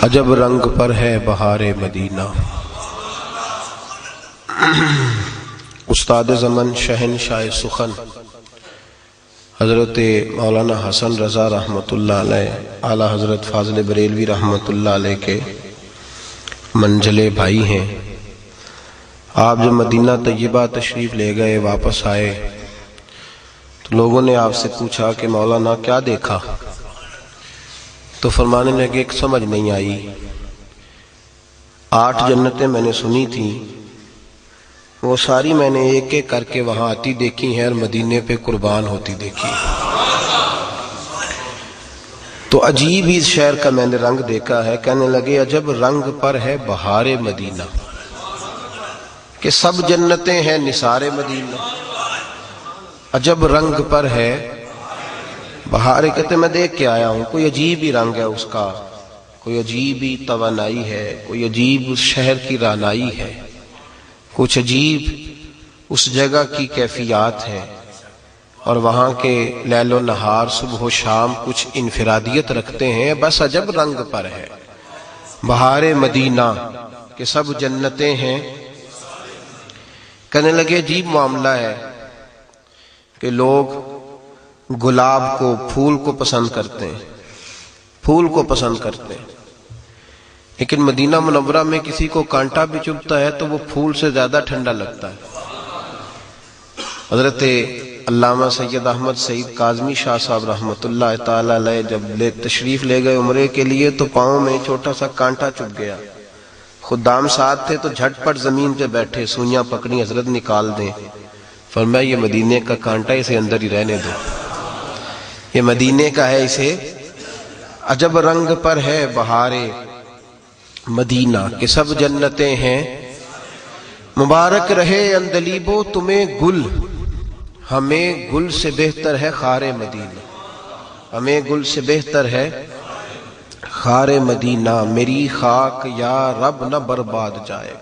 عجب رنگ پر ہے بہار مدینہ۔ استاد زمن شہنشاہ سخن حضرت مولانا حسن رضا رحمۃ اللہ علیہ، اعلیٰ حضرت فاضل بریلوی رحمۃ اللہ علیہ کے منجلے بھائی ہیں۔ آپ جب مدینہ طیبہ تشریف لے گئے، واپس آئے تو لوگوں نے آپ سے پوچھا کہ مولانا کیا دیکھا؟ تو فرمانے لگے کہ سمجھ نہیں آئی، 8 جنتیں میں نے سنی تھیں، وہ ساری میں نے ایک ایک کر کے وہاں آتی دیکھی ہیں اور مدینے پہ قربان ہوتی دیکھی۔ تو عجیب ہی شہر کا میں نے رنگ دیکھا ہے۔ کہنے لگے عجب رنگ پر ہے بہار مدینہ، کہ سب جنتیں ہیں نثار مدینہ۔ عجب رنگ پر ہے بہار، کہتے میں دیکھ کے آیا ہوں، کوئی عجیب ہی رنگ ہے اس کا، کوئی عجیب ہی توانائی ہے، کوئی عجیب اس شہر کی رانائی ہے، کچھ عجیب اس جگہ کی کیفیات ہے، اور وہاں کے لیل و نہار صبح و شام کچھ انفرادیت رکھتے ہیں۔ بس عجب رنگ پر ہے بہار مدینہ، کہ سب جنتیں ہیں۔ کہنے لگے عجیب معاملہ ہے کہ لوگ گلاب کو، پھول کو پسند کرتے ہیں، پھول کو پسند کرتے ہیں، لیکن مدینہ منورہ میں کسی کو کانٹا بھی چبھتا ہے تو وہ پھول سے زیادہ ٹھنڈا لگتا ہے۔ حضرت علامہ سید احمد سعید کاظمی شاہ صاحب رحمۃ اللہ تعالی علیہ جب تشریف لے گئے عمرے کے لیے تو پاؤں میں چھوٹا سا کانٹا چبھ گیا۔ خدام ساتھ تھے تو جھٹ پٹ زمین پہ بیٹھے، سوئیاں پکڑی، حضرت نکال دیں۔ فرمایا یہ مدینے کا کانٹا، اسے اندر ہی رہنے دو، یہ مدینے کا ہے، اسے۔ عجب رنگ پر ہے بہار مدینہ، کہ سب جنتیں ہیں۔ مبارک رہے اندلیبو تمہیں گل، ہمیں گل سے بہتر ہے خار مدینہ، ہمیں گل سے بہتر ہے خار مدینہ۔ میری خاک یا رب نہ برباد جائے۔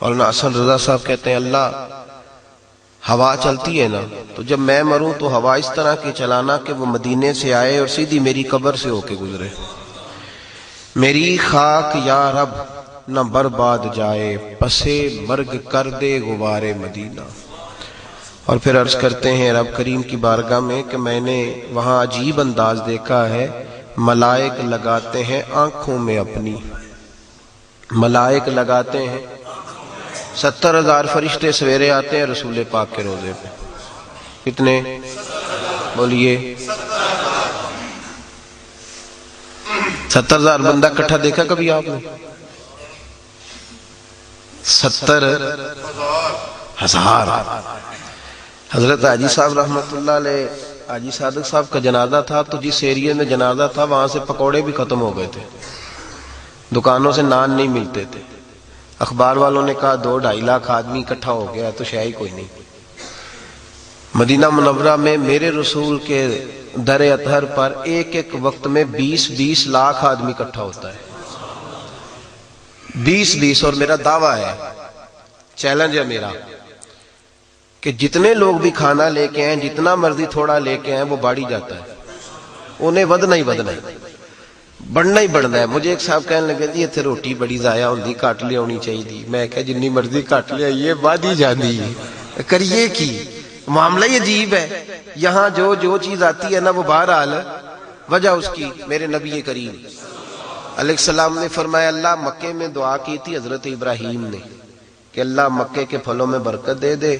مولانا حسن رضا صاحب کہتے ہیں اللہ ہوا چلتی ہے نا، تو جب میں مروں تو ہوا اس طرح کی چلانا کہ وہ مدینے سے آئے اور سیدھی میری قبر سے ہو کے گزرے۔ میری خاک یا رب نہ برباد جائے، پسے مرگ کر دے غبار مدینہ۔ اور پھر عرض کرتے ہیں رب کریم کی بارگاہ میں کہ میں نے وہاں عجیب انداز دیکھا ہے، ملائک لگاتے ہیں آنکھوں میں اپنی، ملائک لگاتے ہیں، 70,000 فرشتے سویرے آتے ہیں رسول پاک کے روزے پہ۔ کتنے بولیے؟ 70,000 بندہ اکٹھا دیکھا کبھی آپ نے؟ 70,000۔ حضرت حاجی صاحب رحمۃ اللہ علیہ، حاجی صادق صاحب کا جنازہ تھا تو جس ایریے میں جنازہ تھا وہاں سے پکوڑے بھی ختم ہو گئے تھے، دکانوں سے نان نہیں ملتے تھے۔ اخبار والوں نے کہا 2-2.5 لاکھ آدمی اکٹھا ہو گیا تو شے ہی کوئی نہیں۔ مدینہ منورہ میں میرے رسول کے در اطہر پر ایک ایک وقت میں 20-20 لاکھ آدمی اکٹھا ہوتا ہے، 20-20۔ اور میرا دعویٰ ہے، چیلنج ہے میرا، کہ جتنے لوگ بھی کھانا لے کے آئیں، جتنا مرضی تھوڑا لے کے آئیں، وہ باڑی جاتا ہے، انہیں ودنا ہی ودنا ہے، بڑھنا ہی بڑھنا ہے۔ مجھے ایک صاحب کہنے لگے جی اتنے روٹی بڑی ضائع ہوندی، کٹ لے ہونی چاہیے۔ میں کہا جنی مرضی کٹ لے، یہ وادی جاندی کریے کی، معاملہ ہی عجیب ہے۔ یہاں جو چیز آتی ہے نا وہ بہرحال وجہ اس کی، میرے نبی کریم علیہ السلام نے فرمایا، اللہ مکے میں دعا کی تھی حضرت ابراہیم نے کہ اللہ مکے کے پھلوں میں برکت دے دے۔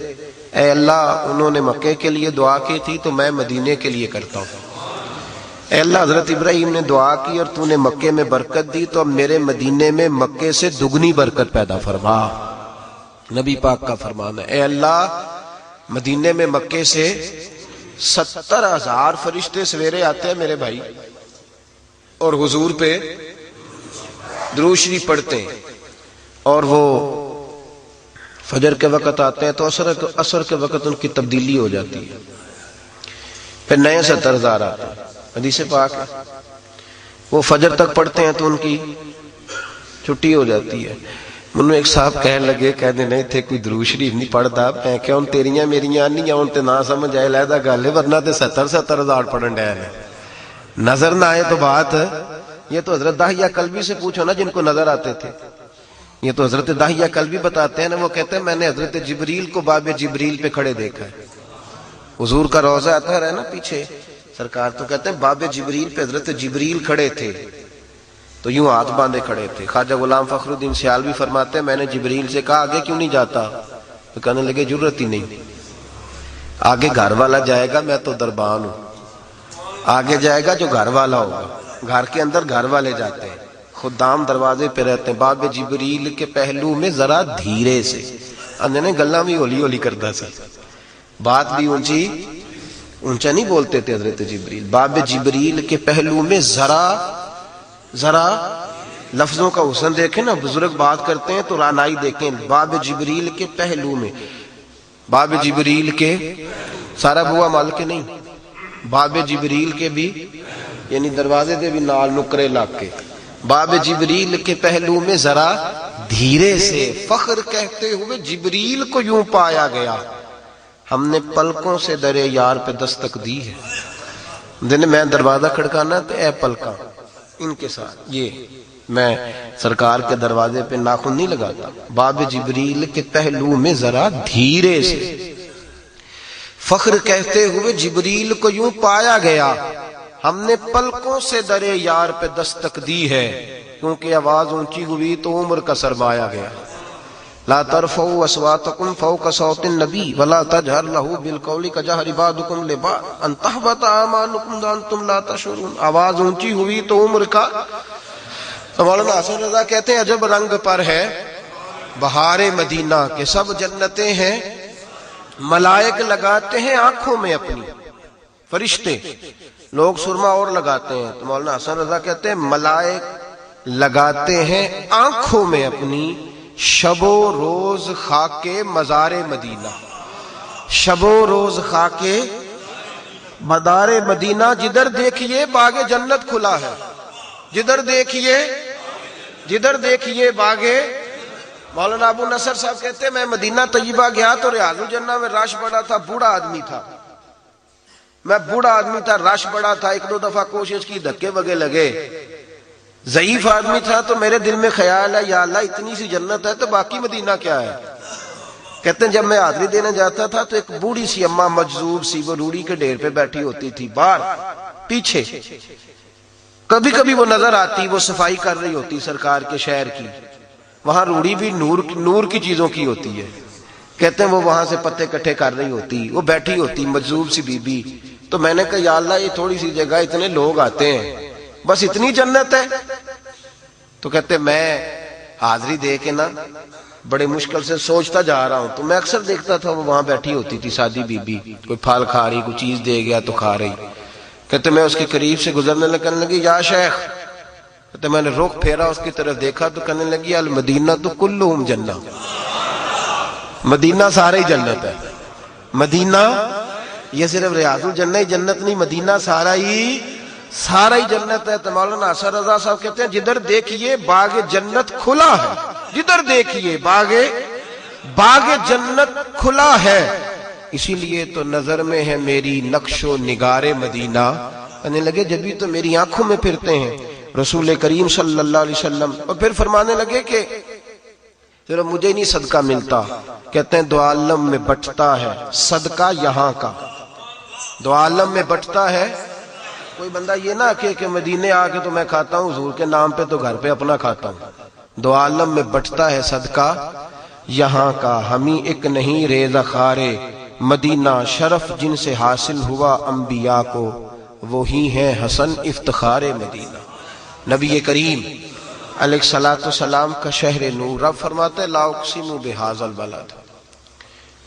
اے اللہ انہوں نے مکے کے لیے دعا کی تھی تو میں مدینے کے لیے کرتا ہوں۔ اے اللہ حضرت ابراہیم نے دعا کی اور تو نے مکے میں برکت دی، تو اب میرے مدینے میں مکے سے دگنی برکت پیدا فرما۔ نبی پاک کا فرمان ہے، اے اللہ مدینے میں مکے سے 70,000 فرشتے سویرے آتے ہیں میرے بھائی، اور حضور پہ درود شریف پڑھتے ہیں، اور وہ فجر کے وقت آتے ہیں تو عصر کے وقت ان کی تبدیلی ہو جاتی ہے، پھر نئے 70,000 آتے ہیں۔ حدیث پاک ہے، وہ فجر تک پڑھتے ہیں تو ان کی چھٹی ہو جاتی ہے۔ منو ایک صاحب کہنے لگے، کہنے نہیں تھے کوئی درود شریف نہیں پڑھتا۔ میں کہ ان تیریاں میریاں نہیں ہیں، ان تے نہ سمجھ آئے علیحدہ گل ہے، ورنہ تے 70,000 پڑھن ڈے ہیں، نظر نہ آئے تو بات یہ تو حضرت داہیہ کلبی سے پوچھو نا جن کو نظر آتے تھے. یہ تو حضرت داہیہ کلبی بتاتے ہیں نا, وہ کہتے ہیں میں نے حضرت جبریل کو باب جبریل پہ کھڑے دیکھا ہے. حضور کا روضہ آتا ہے نا پیچھے, سرکار تو کہتے ہیں باب جبریل پہ حضرت جبریل کھڑے تھے تو یوں ہاتھ باندھے کھڑے تھے. خواجہ غلام فخر الدین سیالوی فرماتے ہیں میں نے جبریل سے کہا آگے کیوں نہیں جاتا, تو کہنے لگے ضرورت ہی نہیں, آگے گھر والا جائے گا, میں تو دربان ہوں. آگے جائے گا جو گھر والا ہوگا, گھر کے اندر گھر والے جاتے ہیں, خدام دروازے پہ رہتے ہیں. باب جبریل کے پہلو میں ذرا دھیرے سے, اندھے گلا بھی ہولی ہولی کرتا سا, بات بھی اونچا نہیں بولتے تھے حضرت جبریل. باب جبریل کے پہلو میں ذرا لفظوں کا حسن دیکھیں نا, بزرگ بات کرتے ہیں تو رانائی دیکھیں. باب جبریل کے پہلو میں, باب جبریل کے سارا بوا مال کے نہیں, باب جبریل کے بھی یعنی دروازے دے بھی نال نکرے لاگ کے, باب جبریل کے پہلو میں ذرا دھیرے سے فخر کہتے ہوئے جبریل کو یوں پایا گیا, ہم نے پلکوں سے درے یار پہ دستک دی ہے. دن میں دروازہ کھڑکانا تو اے پلکاں ان کے ساتھ, یہ میں سرکار کے دروازے پہ ناخن نہیں لگاتا. باب جبریل کے پہلو میں ذرا دھیرے سے فخر کہتے ہوئے جبریل کو یوں پایا گیا, ہم نے پلکوں سے درے یار پہ دستک دی ہے, کیونکہ آواز اونچی ہوئی تو عمر کا سرمایا گیا. لا ترفعوا اصواتکم فوق صوت النبی ولا تجہر لہ بالقول کجہر بعضکم لبعض ان تحبط اعمالکم وانتم لا تشعرون. آواز اونچی ہوئی تو عمر کا. مولانا حسن رضا کہتے ہیں عجب رنگ پر ہے بہار مدینہ کہ سب جنتیں ہیں, ملائک لگاتے ہیں آنکھوں میں اپنی, فرشتے لوگ سرما اور لگاتے ہیں, تو مولانا حسن رضا کہتے ہیں ملائک لگاتے ہیں آنکھوں میں اپنی, شب و روز خاک مزار مدینہ, شب و روز خاک مدار مدینہ. جدھر دیکھیے باغ جنت کھلا ہے, جدھر دیکھیے باغ. مولانا ابو نصر صاحب کہتے ہیں میں مدینہ طیبہ گیا تو ریاض الجنہ میں رش بڑا تھا, بوڑھا آدمی تھا, میں بوڑھا آدمی تھا, رش بڑا تھا, ایک دو دفعہ کوشش کی, دھکے وگے لگے, ضعیف آدمی تھا, تو میرے دل میں خیال ہے یا اللہ اتنی سی جنت ہے تو باقی مدینہ کیا ہے. کہتے ہیں جب میں حاضری دینے جاتا تھا تو ایک بوڑھی سی اماں مجذوب سی وہ روڑی کے ڈھیر پہ بیٹھی ہوتی تھی, باہر پیچھے, کبھی کبھی وہ نظر آتی, وہ صفائی کر رہی ہوتی سرکار کے شہر کی. وہاں روڑی بھی نور کی چیزوں کی ہوتی ہے. کہتے ہیں وہ وہاں سے پتے کٹھے کر رہی ہوتی, وہ بیٹھی ہوتی مجذوب سی بی بی. تو میں نے کہا یا اللہ یہ تھوڑی سی جگہ, اتنے لوگ آتے ہیں, بس اتنی جنت ہے. تو کہتے میں حاضری دے کے نا بڑے مشکل سے سوچتا جا رہا ہوں, تو میں اکثر دیکھتا تھا وہ وہاں بیٹھی ہوتی تھی سادی بی بی, کوئی پھل کھا رہی, کوئی چیز دے گیا تو کھا رہی. کہتے میں اس کے قریب سے گزرنے لگی یا شیخ, کہتے میں نے رخ پھیرا اس کی طرف دیکھا تو کہنے لگی المدینہ تو کلہم جنہ, مدینہ سارے ہی جنت ہے. مدینہ یہ صرف ریاض الجنہ ہی جنت نہیں, مدینہ سارا ہی جنت ہے. تو مولانا حسن رضا صاحب کہتے ہیں جدھر دیکھیے باغ جنت کھلا ہے, جدھر دیکھیے باغ جنت کھلا ہے. اسی لیے تو نظر میں ہے میری نقش و نگار مدینہ. کہنے لگے جبھی تو میری آنکھوں میں پھرتے ہیں رسول کریم صلی اللہ علیہ وسلم. اور پھر فرمانے لگے کہ صرف مجھے نہیں صدقہ ملتا, کہتے ہیں دو عالم میں بٹتا ہے صدقہ یہاں کا. دو عالم میں بٹتا ہے, کوئی بندہ یہ نہ کہ مدینے آ کے تو میں کھاتا ہوں حضور کے نام پہ تو گھر پہ اپنا کھاتا ہوں. دو عالم میں بٹتا ہے صدقہ یہاں کا, ہمیں ایک نہیں ریزہ خارے مدینہ, شرف جن سے حاصل ہوا انبیاء کو وہی ہے حسن افتخار مدینہ. نبی کریم علیہ الصلوۃ والسلام کا شہر نور. رب فرماتے ہیں لا اقسم بہذا البلد,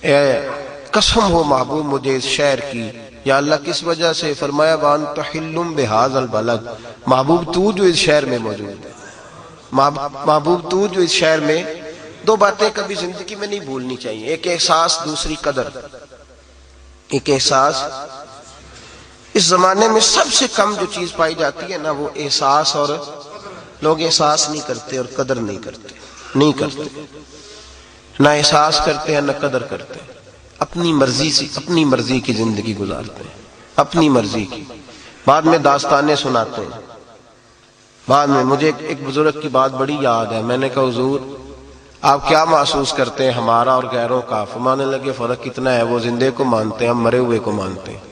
اے قسم ہو محبوب مجھے اس شہر کی. یا اللہ کس وجہ سے؟ فرمایا وانت حل بہذا البلد, محبوب تو جو اس شہر میں موجود ہے, محبوب تو جو اس شہر میں. دو باتیں کبھی زندگی میں نہیں بھولنی چاہیے, ایک احساس, دوسری قدر. ایک احساس, اس زمانے میں سب سے کم جو چیز پائی جاتی ہے نا وہ احساس, اور لوگ احساس نہیں کرتے اور قدر نہیں کرتے, نہ احساس کرتے ہیں نہ قدر کرتے. اپنی مرضی کی زندگی گزارتے ہیں, اپنی مرضی کی. بعد میں داستانیں سناتے ہیں, بعد میں مجھے ایک بزرگ کی بات بڑی یاد ہے. میں نے کہا حضور آپ کیا محسوس کرتے ہیں ہمارا اور غیروں کا؟ فرمانے لگے فرق کتنا ہے، وہ زندے کو مانتے ہیں، ہم مرے ہوئے کو مانتے ہیں.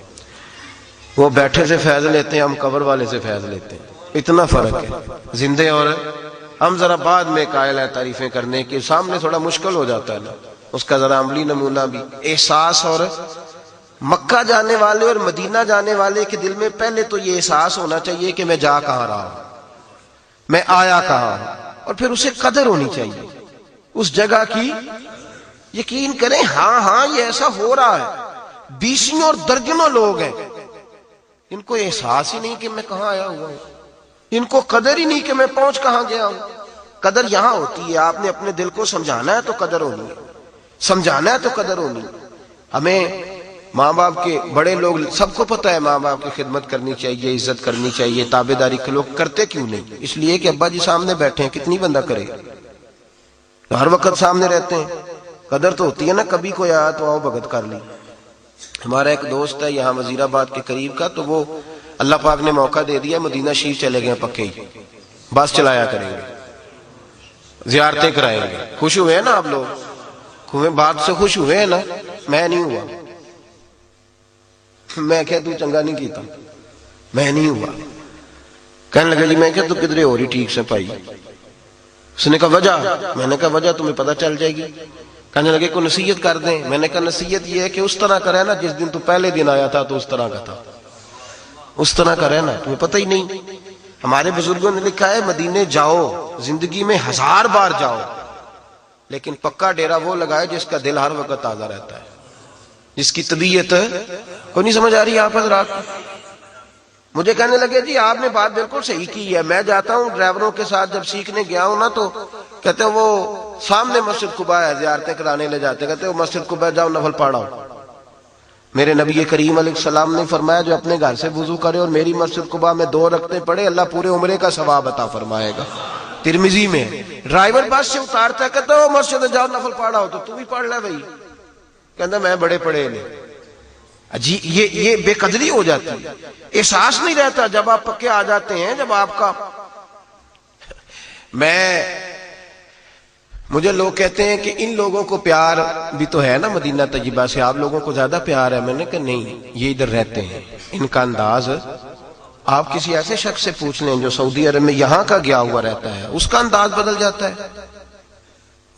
وہ بیٹھے سے فیض لیتے ہیں، ہم قبر والے سے فیض لیتے ہیں. اتنا فرق ہے زندے اور ہم. ذرا بعد میں قائل ہے تعریفیں کرنے کے، سامنے تھوڑا مشکل ہو جاتا ہے نا اس کا ذرا عملی نمونہ بھی. احساس اور مکہ جانے والے اور مدینہ جانے والے کے دل میں پہلے تو یہ احساس ہونا چاہیے کہ میں جا کہاں رہا ہوں، میں آیا کہاں ہوں، اور پھر اسے قدر ہونی چاہیے اس جگہ کی. یقین کریں ہاں یہ ایسا ہو رہا ہے. بیسوں اور درجنوں لوگ ہیں ان کو احساس ہی نہیں کہ میں کہاں آیا ہوا ہوں، ان کو قدر ہی نہیں کہ میں پہنچ کہاں گیا ہوں. قدر یہاں ہوتی ہے، آپ نے اپنے دل کو سمجھانا ہے تو قدر ہونی ہے، سمجھانا ہے تو قدر ہونی ہے. ہمیں ماں باپ کے بڑے لوگ سب کو پتہ ہے ماں باپ کی خدمت کرنی چاہیے، عزت کرنی چاہیے، تابعداری کے لوگ کرتے کیوں نہیں؟ اس لیے کہ ابا جی سامنے بیٹھے ہیں، کتنی بندہ کرے، ہر وقت سامنے رہتے ہیں. قدر تو ہوتی ہے نا، کبھی کوئی آیا تو آؤ بھگت کر لی. ہمارا ایک دوست ہے یہاں وزیر آباد کے قریب کا، تو وہ اللہ پاک نے موقع دے دیا، مدینہ شریف چلے گئے پکے ہی، بس چلایا کریں گے، زیارتیں کرائیں گے. خوش ہوئے ہیں نا آپ لوگ؟ بات سے خوش ہوئے ہیں نا؟ میں نہیں ہوا. میں کہ تو چنگا نہیں کیتا، میں نہیں ہوا. کہنے لگا جی میں کہ تو کدھرے ہو رہی ٹھیک سے پائی. اس نے کہا وجہ؟ میں نے کہا وجہ تمہیں پتہ چل جائے گی. کہنے لگے کوئی نصیحت کر دیں. میں نے کہا نصیحت یہ ہے کہ اس طرح کا رہنا جس دن تو پہلے دن آیا تھا تو اس طرح کا تھا، اس طرح کا رہنا. تمہیں پتہ ہی نہیں. ہمارے بزرگوں نے لکھا ہے مدینے جاؤ زندگی میں 1000 بار جاؤ، لیکن پکا ڈیرا وہ لگائے جس کا دل ہر وقت تازہ رہتا ہے، جس کی طبیعت کوئی نہیں سمجھ آ رہی آپ حضرات. مجھے کہنے لگے جی آپ نے بات بالکل صحیح کی ہے. میں جاتا ہوں ڈرائیوروں کے ساتھ جب سیکھنے گیا ہوں نا، تو کہتے ہیں وہ سامنے مسجد قباء ہے، زیارتیں کرانے لے جاتے، کہتے ہیں وہ مسجد قباء جاؤ نفل پڑھو. میرے نبی کریم علیہ السلام نے فرمایا جو اپنے گھر سے وضو کرے اور میری مسجد قباء میں 2 رکعتیں پڑھے، اللہ پورے عمرے کا ثواب عطا فرمائے گا. ترمذی میں. ڈرائیور بس سے اتارتا ہے، کہتا ہے وہ مسجد جاؤ نفل پڑھو، تو بھی پڑھ لے بھائی. کہتا میں بڑے پڑھے نہیں. جی یہ بے قدری ہو جاتی ہے، احساس نہیں رہتا. جب آپ پکے آ جاتے ہیں، جب آپ کا مجھے لوگ کہتے ہیں کہ ان لوگوں کو پیار بھی تو ہے نا مدینہ طیبہ سے، آپ لوگوں کو زیادہ پیار ہے. میں نے کہا نہیں، یہ ادھر رہتے ہیں، ان کا انداز آپ کسی ایسے شخص سے پوچھ لیں جو سعودی عرب میں یہاں کا گیا ہوا رہتا ہے، اس کا انداز بدل جاتا ہے.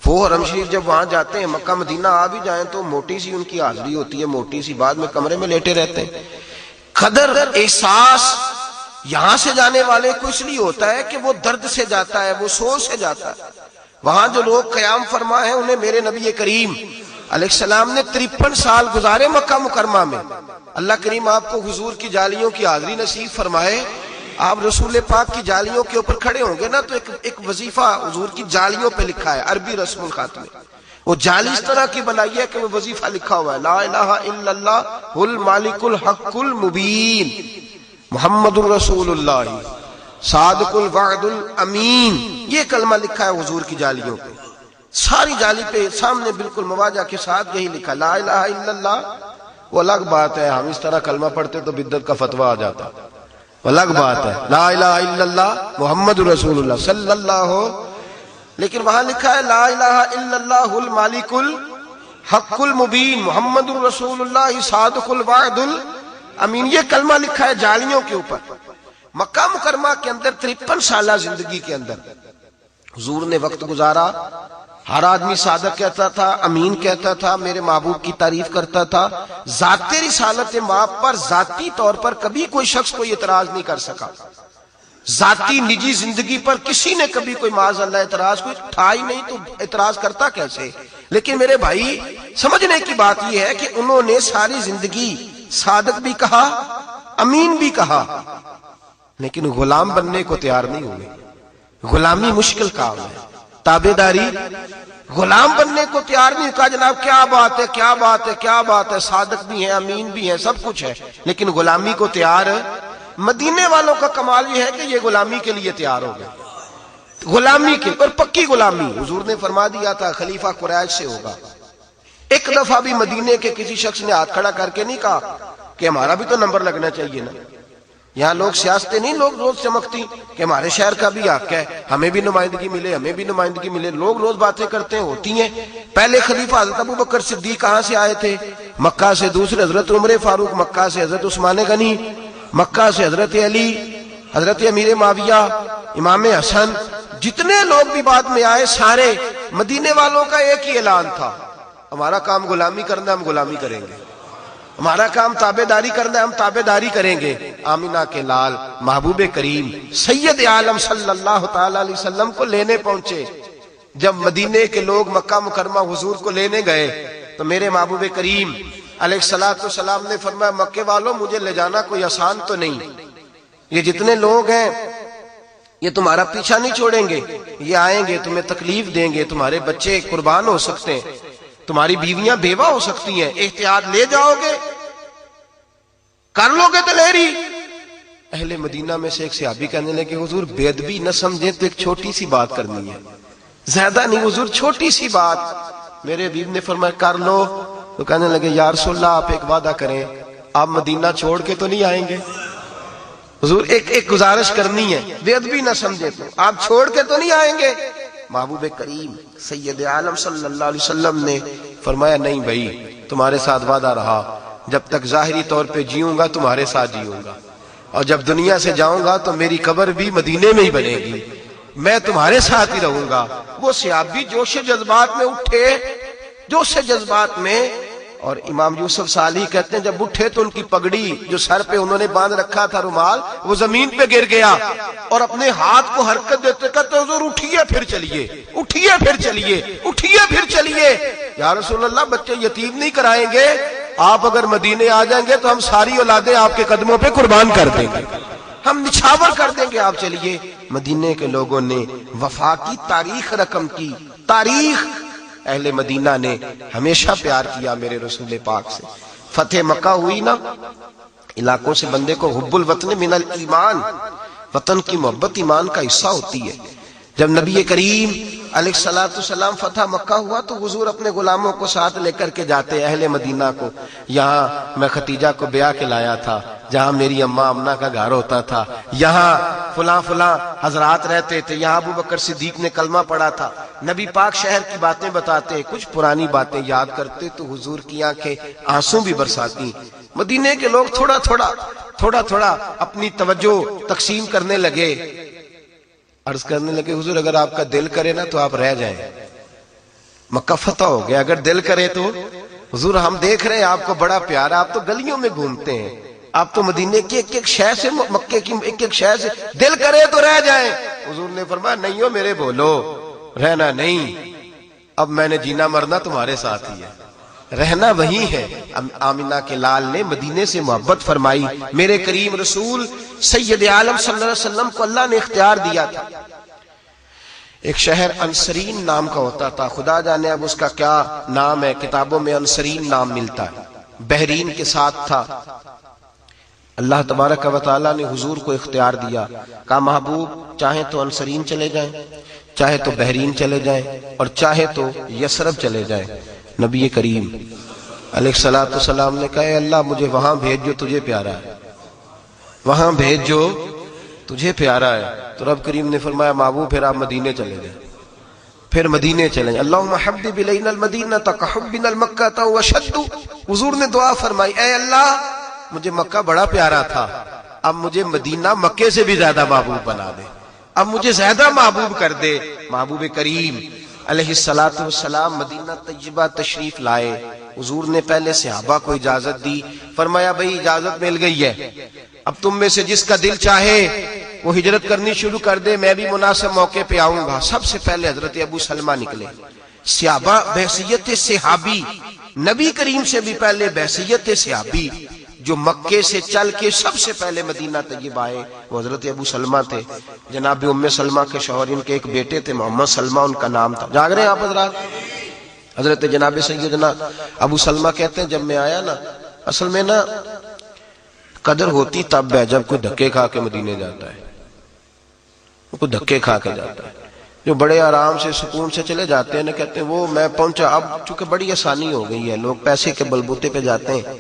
وہ حرم شریف جب وہاں جاتے ہیں، مکہ مدینہ آ بھی جائیں تو موٹی سی ان کی حاضری ہوتی ہے، موٹی سی، بعد میں کمرے میں لیٹے رہتے ہیں. قدر احساس یہاں سے جانے والے کو اس لیے ہوتا ہے کہ وہ درد سے جاتا ہے، وہ سوچ سے جاتا ہے. وہاں جو لوگ قیام فرما ہیں انہیں میرے نبی کریم علیہ السلام نے 53 سال گزارے مکہ مکرمہ میں. اللہ کریم آپ کو حضور کی جالیوں کی حاضری نصیب فرمائے. آپ رسول پاک کی جالیوں کے اوپر کھڑے ہوں گے نا تو ایک وظیفہ حضور کی جالیوں پہ لکھا ہے، عربی رسم الخط میں. وہ جالی اس طرح کی بنائی ہے کہ وہ وظیفہ لکھا ہوا ہے، لا الہ الا اللہ المالک الحق المبین محمد الرسول اللہ صادق الوعد الامین. یہ کلمہ لکھا ہے حضور کی جالیوں پہ، ساری جالی پہ سامنے بالکل مواجہ کے ساتھ یہی لکھا لا الہ الا اللہ. وہ الگ بات ہے ہم اس طرح کلمہ پڑھتے تو بدعت کا فتویٰ آ جاتا، الگ بات ہے. لا الہ الا اللہ محمد رسول اللہ صلی اللہ، لیکن وہاں لکھا ہے لا الہ الا اللہ المالک الحق المبین محمد رسول اللہ صادق الوعد الامین. یہ کلمہ لکھا ہے جالیوں کے اوپر. مکہ مکرمہ کے اندر 53 سالہ زندگی کے اندر حضور نے وقت گزارا. ہر آدمی صادق کہتا تھا، امین کہتا تھا، میرے محبوب کی تعریف کرتا تھا. ذات رسالت ماں پر ذاتی طور پر کبھی کوئی شخص کوئی اعتراض نہیں کر سکا. ذاتی نجی زندگی پر کسی نے کبھی کوئی معاذ اللہ اعتراض کوئی تھا ہی نہیں، تو اعتراض کرتا کیسے؟ لیکن میرے بھائی سمجھنے کی بات یہ ہے کہ انہوں نے ساری زندگی صادق بھی کہا، امین بھی کہا، لیکن غلام بننے کو تیار نہیں ہوئے. غلامی مشکل کام ہے، تابعداری. غلام بننے کو تیار نہیں. کہا جناب کیا بات ہے، کیا بات ہے، کیا بات ہے، صادق بھی ہیں، امین بھی ہیں، سب کچھ ہے، لیکن غلامی کو تیار. مدینے والوں کا کمال یہ ہے کہ یہ غلامی کے لیے تیار ہو گئے، غلامی کے، اور پکی غلامی. حضور نے فرما دیا تھا خلیفہ قریش سے ہوگا. ایک دفعہ بھی مدینے کے کسی شخص نے ہاتھ کھڑا کر کے نہیں کہا کہ ہمارا بھی تو نمبر لگنا چاہیے نا، یہاں لوگ سیاستیں نہیں لوگ روز چمکتی کہ ہمارے شہر کا بھی حق ہے، ہمیں بھی نمائندگی ملے، ہمیں بھی نمائندگی ملے، لوگ روز باتیں کرتے ہیں، ہوتی ہیں۔ پہلے خلیفہ حضرت ابو بکر صدیق کہاں سے آئے تھے؟ مکہ سے۔ دوسرے حضرت عمر فاروق مکہ سے، حضرت عثمان غنی مکہ سے، حضرت علی، حضرت امیر معاویہ، امام حسن، جتنے لوگ بھی بعد میں آئے سارے مدینے والوں کا ایک ہی اعلان تھا، ہمارا کام غلامی کرنا، ہم غلامی کریں گے، ہمارا کام تابع داری کرنا ہے، ہم تابع داری کریں گے۔ آمینہ کے لال محبوب کریم سید عالم صلی اللہ تعالی علیہ وسلم کو لینے پہنچے۔ جب مدینے کے لوگ مکہ مکرمہ حضور کو لینے گئے تو میرے محبوب کریم علیہ الصلوۃ والسلام نے فرمایا مکے والوں مجھے لے جانا کوئی آسان تو نہیں، یہ جتنے لوگ ہیں یہ تمہارا پیچھا نہیں چھوڑیں گے، یہ آئیں گے تمہیں تکلیف دیں گے، تمہارے بچے قربان ہو سکتے ہیں، تمہاری بیویاں بیوہ ہو سکتی ہیں، احتیاط لے جاؤ گے، کر لو گے دلیری۔ اہل مدینہ میں سے ایک صحابی کہنے لگے حضور بے ادبی نہ سمجھیں تو ایک چھوٹی سی بات کرنی ہے، زیادہ نہیں حضور، چھوٹی سی بات۔ میرے حبیب نے فرمایا کر لو، تو کہنے لگے یا رسول اللہ آپ ایک وعدہ کریں، آپ مدینہ چھوڑ کے تو نہیں آئیں گے؟ حضور ایک گزارش کرنی ہے، بے ادبی نہ سمجھے تو آپ چھوڑ کے تو نہیں آئیں گے؟ محبوب کریم سید عالم صلی اللہ علیہ وسلم نے فرمایا نہیں بھائی، تمہارے ساتھ وعدہ رہا، جب تک ظاہری طور پہ جیوں گا تمہارے ساتھ جیوں گا، اور جب دنیا سے جاؤں گا تو میری قبر بھی مدینے میں ہی بنے گی، میں تمہارے ساتھ ہی رہوں گا۔ وہ صحابی جوش جذبات میں اٹھے، جوش جذبات میں، اور امام یوسف صالح کہتے ہیں جب اٹھے تو ان کی پگڑی جو سر پہ انہوں نے باندھ رکھا تھا رومال، وہ زمین پہ گر گیا، اور اپنے ہاتھ کو حرکت دیتے کہتے حضور اٹھیے پھر چلیے، اٹھیے پھر چلیے، اٹھیے پھر چلیے۔ یا رسول اللہ بچے یتیم نہیں کرائیں گے، آپ اگر مدینے آ جائیں گے تو ہم ساری اولادیں آپ کے قدموں پہ قربان کر دیں گے، ہم نچھاور کر دیں گے، آپ چلیے۔ مدینے کے لوگوں نے وفا کی تاریخ رقم کی، تاریخ اہل مدینہ نے ہمیشہ پیار کیا میرے رسول پاک سے۔ فتح مکہ ہوئی نا، علاقوں سے بندے کو حب الوطن من الایمان، وطن کی محبت ایمان کا حصہ ہوتی ہے۔ جب نبی کریم علیہ الصلوۃ والسلام فتح مکہ ہوا تو حضور اپنے غلاموں کو ساتھ لے کر کے جاتے اہل مدینہ کو، یہاں میں ختیجہ کو بیاہ کے لایا تھا، جہاں میری اماں امنہ کا گھر ہوتا تھا، یہاں فلاں فلاں حضرات رہتے تھے، یہاں ابو بکر صدیق نے کلمہ پڑھا تھا۔ نبی پاک شہر کی باتیں بتاتے، کچھ پرانی باتیں یاد کرتے تو حضور کی آنکھیں آنسو بھی برساتی۔ مدینے کے لوگ تھوڑا تھوڑا اپنی توجہ تقسیم کرنے لگے، عرض کرنے لگے حضور اگر آپ کا دل کرے نا تو آپ رہ جائیں، مکہ فتح ہو گیا، اگر دل کرے تو حضور ہم دیکھ رہے ہیں آپ کو بڑا پیار ہے، آپ تو گلیوں میں گھومتے ہیں، آپ تو مدینے کی ایک ایک شے سے، مکے کی ایک ایک شے سے، دل کرے تو رہ جائیں۔ حضور نے فرمایا نہیں ہو میرے بولو، رہنا نہیں، اب میں نے جینا مرنا تمہارے ساتھ ہی ہے، رہنا وہی ہے۔ آمینہ کے لال نے مدینے سے محبت فرمائی۔ میرے کریم رسول سید عالم صلی اللہ علیہ وسلم کو اللہ نے اختیار دیا تھا، ایک شہر انصرین نام کا ہوتا تھا، خدا جانے اب اس کا کیا نام ہے، کتابوں میں انصرین نام ملتا ہے، بحرین کے ساتھ تھا۔ اللہ تبارک و تعالیٰ نے حضور کو اختیار دیا، کہا محبوب چاہیں تو انصرین چلے جائیں، چاہے تو بحرین چلے جائیں، اور چاہے تو یثرب چلے جائیں۔ نبی کریم علیہ الصلوۃ والسلام نے کہا اے اللہ مجھے وہاں بھیج جو تجھے پیارا ہے، وہاں بھیج جو تجھے پیارا ہے۔ تو رب کریم نے فرمایا محبوب پھر آپ مدینے چلے جائیں، پھر مدینے چلے جائیں۔ اللہم حبب الینا المدینہ کحبنا المکہ واشد۔ حضور نے دعا فرمائی اے اللہ مجھے مکہ بڑا پیارا تھا، اب مجھے مدینہ مکے سے بھی زیادہ محبوب بنا دے، اب مجھے زیادہ محبوب کر دے۔ محبوب کریم علیہ الصلوۃ والسلام مدینہ طیبہ تشریف لائے۔ حضور نے پہلے صحابہ کو اجازت دی، فرمایا بھئی اجازت مل گئی ہے، اب تم میں سے جس کا دل چاہے وہ ہجرت کرنی شروع کر دے، میں بھی مناسب موقع پہ آؤں گا۔ سب سے پہلے حضرت ابو سلمہ نکلے، صحابہ بحیثیت صحابی، نبی کریم سے بھی پہلے بحیثیت صحابی، جو مکے سے چل کے سب سے پہلے مدینہ طیبہ آئے، وہ حضرت ابو سلمہ تھے۔ جناب ام سلمہ کے شوہر، ان کے ایک بیٹے تھے محمد سلمہ ان کا نام تھا۔ جاگ رہے ہیں آپ حضرات؟ حضرت جناب سیدنا ابو سلمہ کہتے ہیں جب میں آیا نا، اصل میں نا قدر ہوتی تب ہے جب کوئی دھکے کھا کے مدینے جاتا ہے، کوئی دھکے کھا کے جاتا ہے۔ جو بڑے آرام سے سکون سے چلے جاتے ہیں نا، کہتے ہیں وہ میں پہنچا، اب چونکہ بڑی آسانی ہو گئی ہے، لوگ پیسے کے بلبوتے پہ جاتے ہیں،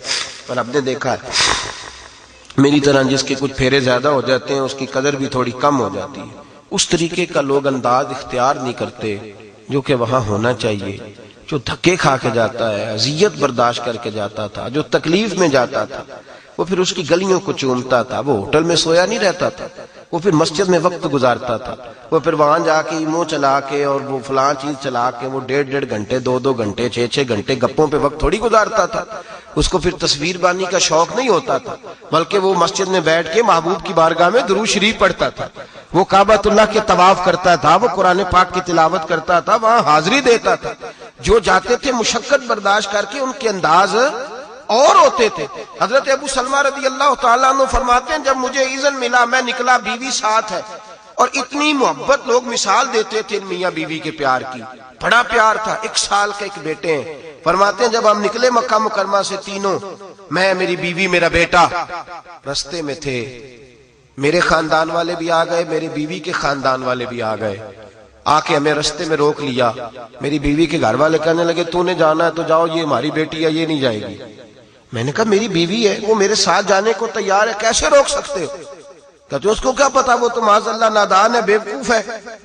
اور آپ نے دیکھا ہے میری طرح جس کے کچھ پھیرے زیادہ ہو جاتے ہیں اس کی قدر بھی تھوڑی کم ہو جاتی ہے. اس طریقے کا لوگ انداز اختیار نہیں کرتے جو کہ وہاں ہونا چاہیے. جو دھکے کھا کے جاتا ہے، اذیت برداشت کر کے جاتا تھا، جو تکلیف میں جاتا تھا، وہ پھر اس کی گلیوں کو چومتا تھا. وہ ہوٹل میں سویا نہیں رہتا تھا، وہ پھر مسجد میں وقت گزارتا تھا. وہ پھر وہاں جا کے ایمو چلا کے اور وہ فلاں چیز چلا کے وہ 1.5 گھنٹے 2 گھنٹے 6 گھنٹے گپوں پہ وقت تھوڑی گزارتا تھا. اس کو پھر تصویر بانی کا شوق نہیں ہوتا تھا، بلکہ وہ مسجد میں بیٹھ کے محبوب کی بارگاہ میں درود شریف پڑھتا تھا، وہ کعبۃ اللہ کے طواف کرتا تھا، وہ قرآن پاک کی تلاوت کرتا تھا، وہاں حاضری دیتا تھا. جو جاتے تھے مشقت برداشت کر کے ان کے انداز اور ہوتے تھے. حضرت ابو سلمہ رضی اللہ تعالیٰ عنہ فرماتے ہیں جب مجھے اذن ملا میں نکلا، بیوی ساتھ ہے، اور اتنی محبت لوگ مثال دیتے تھے میاں بیوی کے پیار کی، بڑا پیار تھا. 1 سال کے ایک بیٹے ہیں. فرماتے ہیں جب ہم نکلے مکہ مکرمہ سے تینوں، میں، میری بیوی، میرا بیٹا، رستے میں تھے میرے خاندان والے بھی آ گئے، میری بیوی کے خاندان والے بھی آ گئے. آ کے ہمیں رستے میں روک لیا. میری بیوی کے گھر والے کہنے لگے تو نے جانا ہے تو جاؤ، یہ ہماری بیٹی ہے، یہ نہیں جائے گی. میں نے کہا میری بیوی ہے، وہ میرے ساتھ جانے کو تیار ہے، کیسے روک سکتے ہو؟ کہتے اس کو کیا پتا، وہ تو معاذ اللہ نادان ہے، بیوقوف ہے،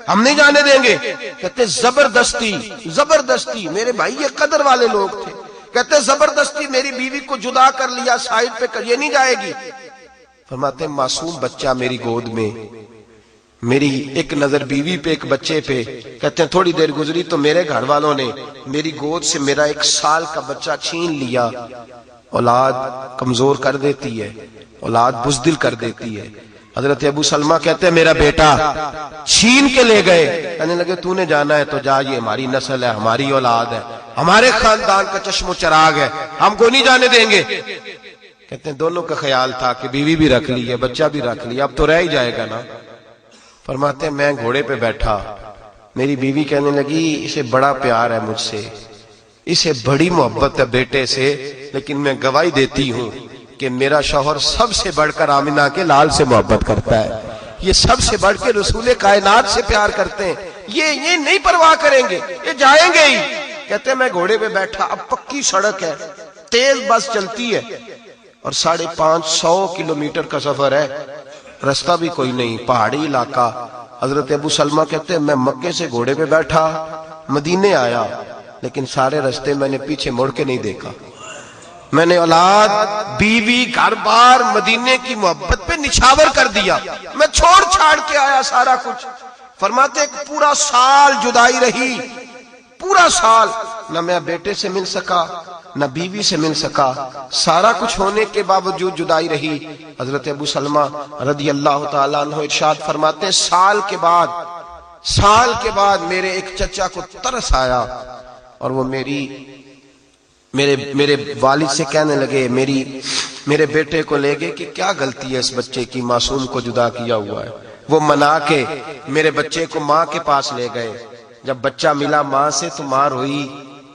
ہم نہیں جانے دیں گے. کہتے زبردستی میرے بھائی یہ قدر والے لوگ تھے. کہتے زبردستی میری بیوی کو جدا کر لیا، سائڈ پہ کر، یہ نہیں جائے گی. فرماتے معصوم بچہ میری گود میں، میری ایک نظر بیوی پہ ایک بچے پہ. کہتے ہیں تھوڑی دیر گزری تو میرے گھر والوں نے میری گود سے میرا 1 سال کا بچہ چھین لیا. اولاد کمزور کر دیتی ہے، اولاد بزدل کر دیتی ہے. حضرت ابو سلمہ کہتے ہیں میرا بیٹا چھین کے لے گئے، کہنے لگے تو نے جانا ہے تو جا، یہ ہماری نسل ہے، ہماری اولاد ہے، ہمارے خاندان کا چشم و چراغ ہے، ہم کو نہیں جانے دیں گے. کہتے ہیں دونوں کا خیال تھا کہ بیوی بھی رکھ لی ہے، بچہ بھی رکھ لیا، اب تو رہ ہی جائے گا نا. فرماتے ہیں میں گھوڑے پہ بیٹھا، میری بیوی کہنے لگی اسے بڑا پیار ہے مجھ سے، اسے بڑی محبت ہے بیٹے سے، لیکن میں گواہی دیتی ہوں کہ میرا شوہر سب سے بڑھ کر آمنہ کے لال سے محبت کرتا ہے، یہ سب سے بڑھ کے رسول کائنات سے پیار کرتے ہیں، یہ نہیں پرواہ کریں گے، یہ جائیں گے ہی. کہتے ہیں میں گھوڑے پہ بیٹھا، اب پکی سڑک ہے، تیز بس چلتی ہے اور 550 کلومیٹر کا سفر ہے، رستہ بھی کوئی نہیں، پہاڑی علاقہ. حضرت ابو سلمہ کہتے ہیں میں مکے سے گھوڑے پہ بیٹھا مدینے آیا، لیکن سارے رستے میں نے پیچھے مڑ کے نہیں دیکھا. میں نے اولاد، بیوی، گھر بار، مدینے کی محبت پہ نچھاور کر دیا، میں چھوڑ چھاڑ کے آیا سارا کچھ. فرماتے ایک پورا سال جدائی رہی، پورا سال نہ میں بیٹے سے مل سکا نہ بیوی سے مل سکا، سارا کچھ ہونے کے باوجود جدائی رہی. حضرت ابو سلمہ رضی اللہ تعالیٰ عنہ ارشاد فرماتے ہیں سال کے بعد میرے ایک چچا کو ترس آیا اور وہ میرے والد سے کہنے لگے، میرے بیٹے کو لے گئے کہ کیا غلطی ہے اس بچے کی، معصوم کو جدا کیا ہوا ہے. وہ منا کے میرے بچے کو ماں کے پاس لے گئے. جب بچہ ملا ماں سے تو ماں روئی.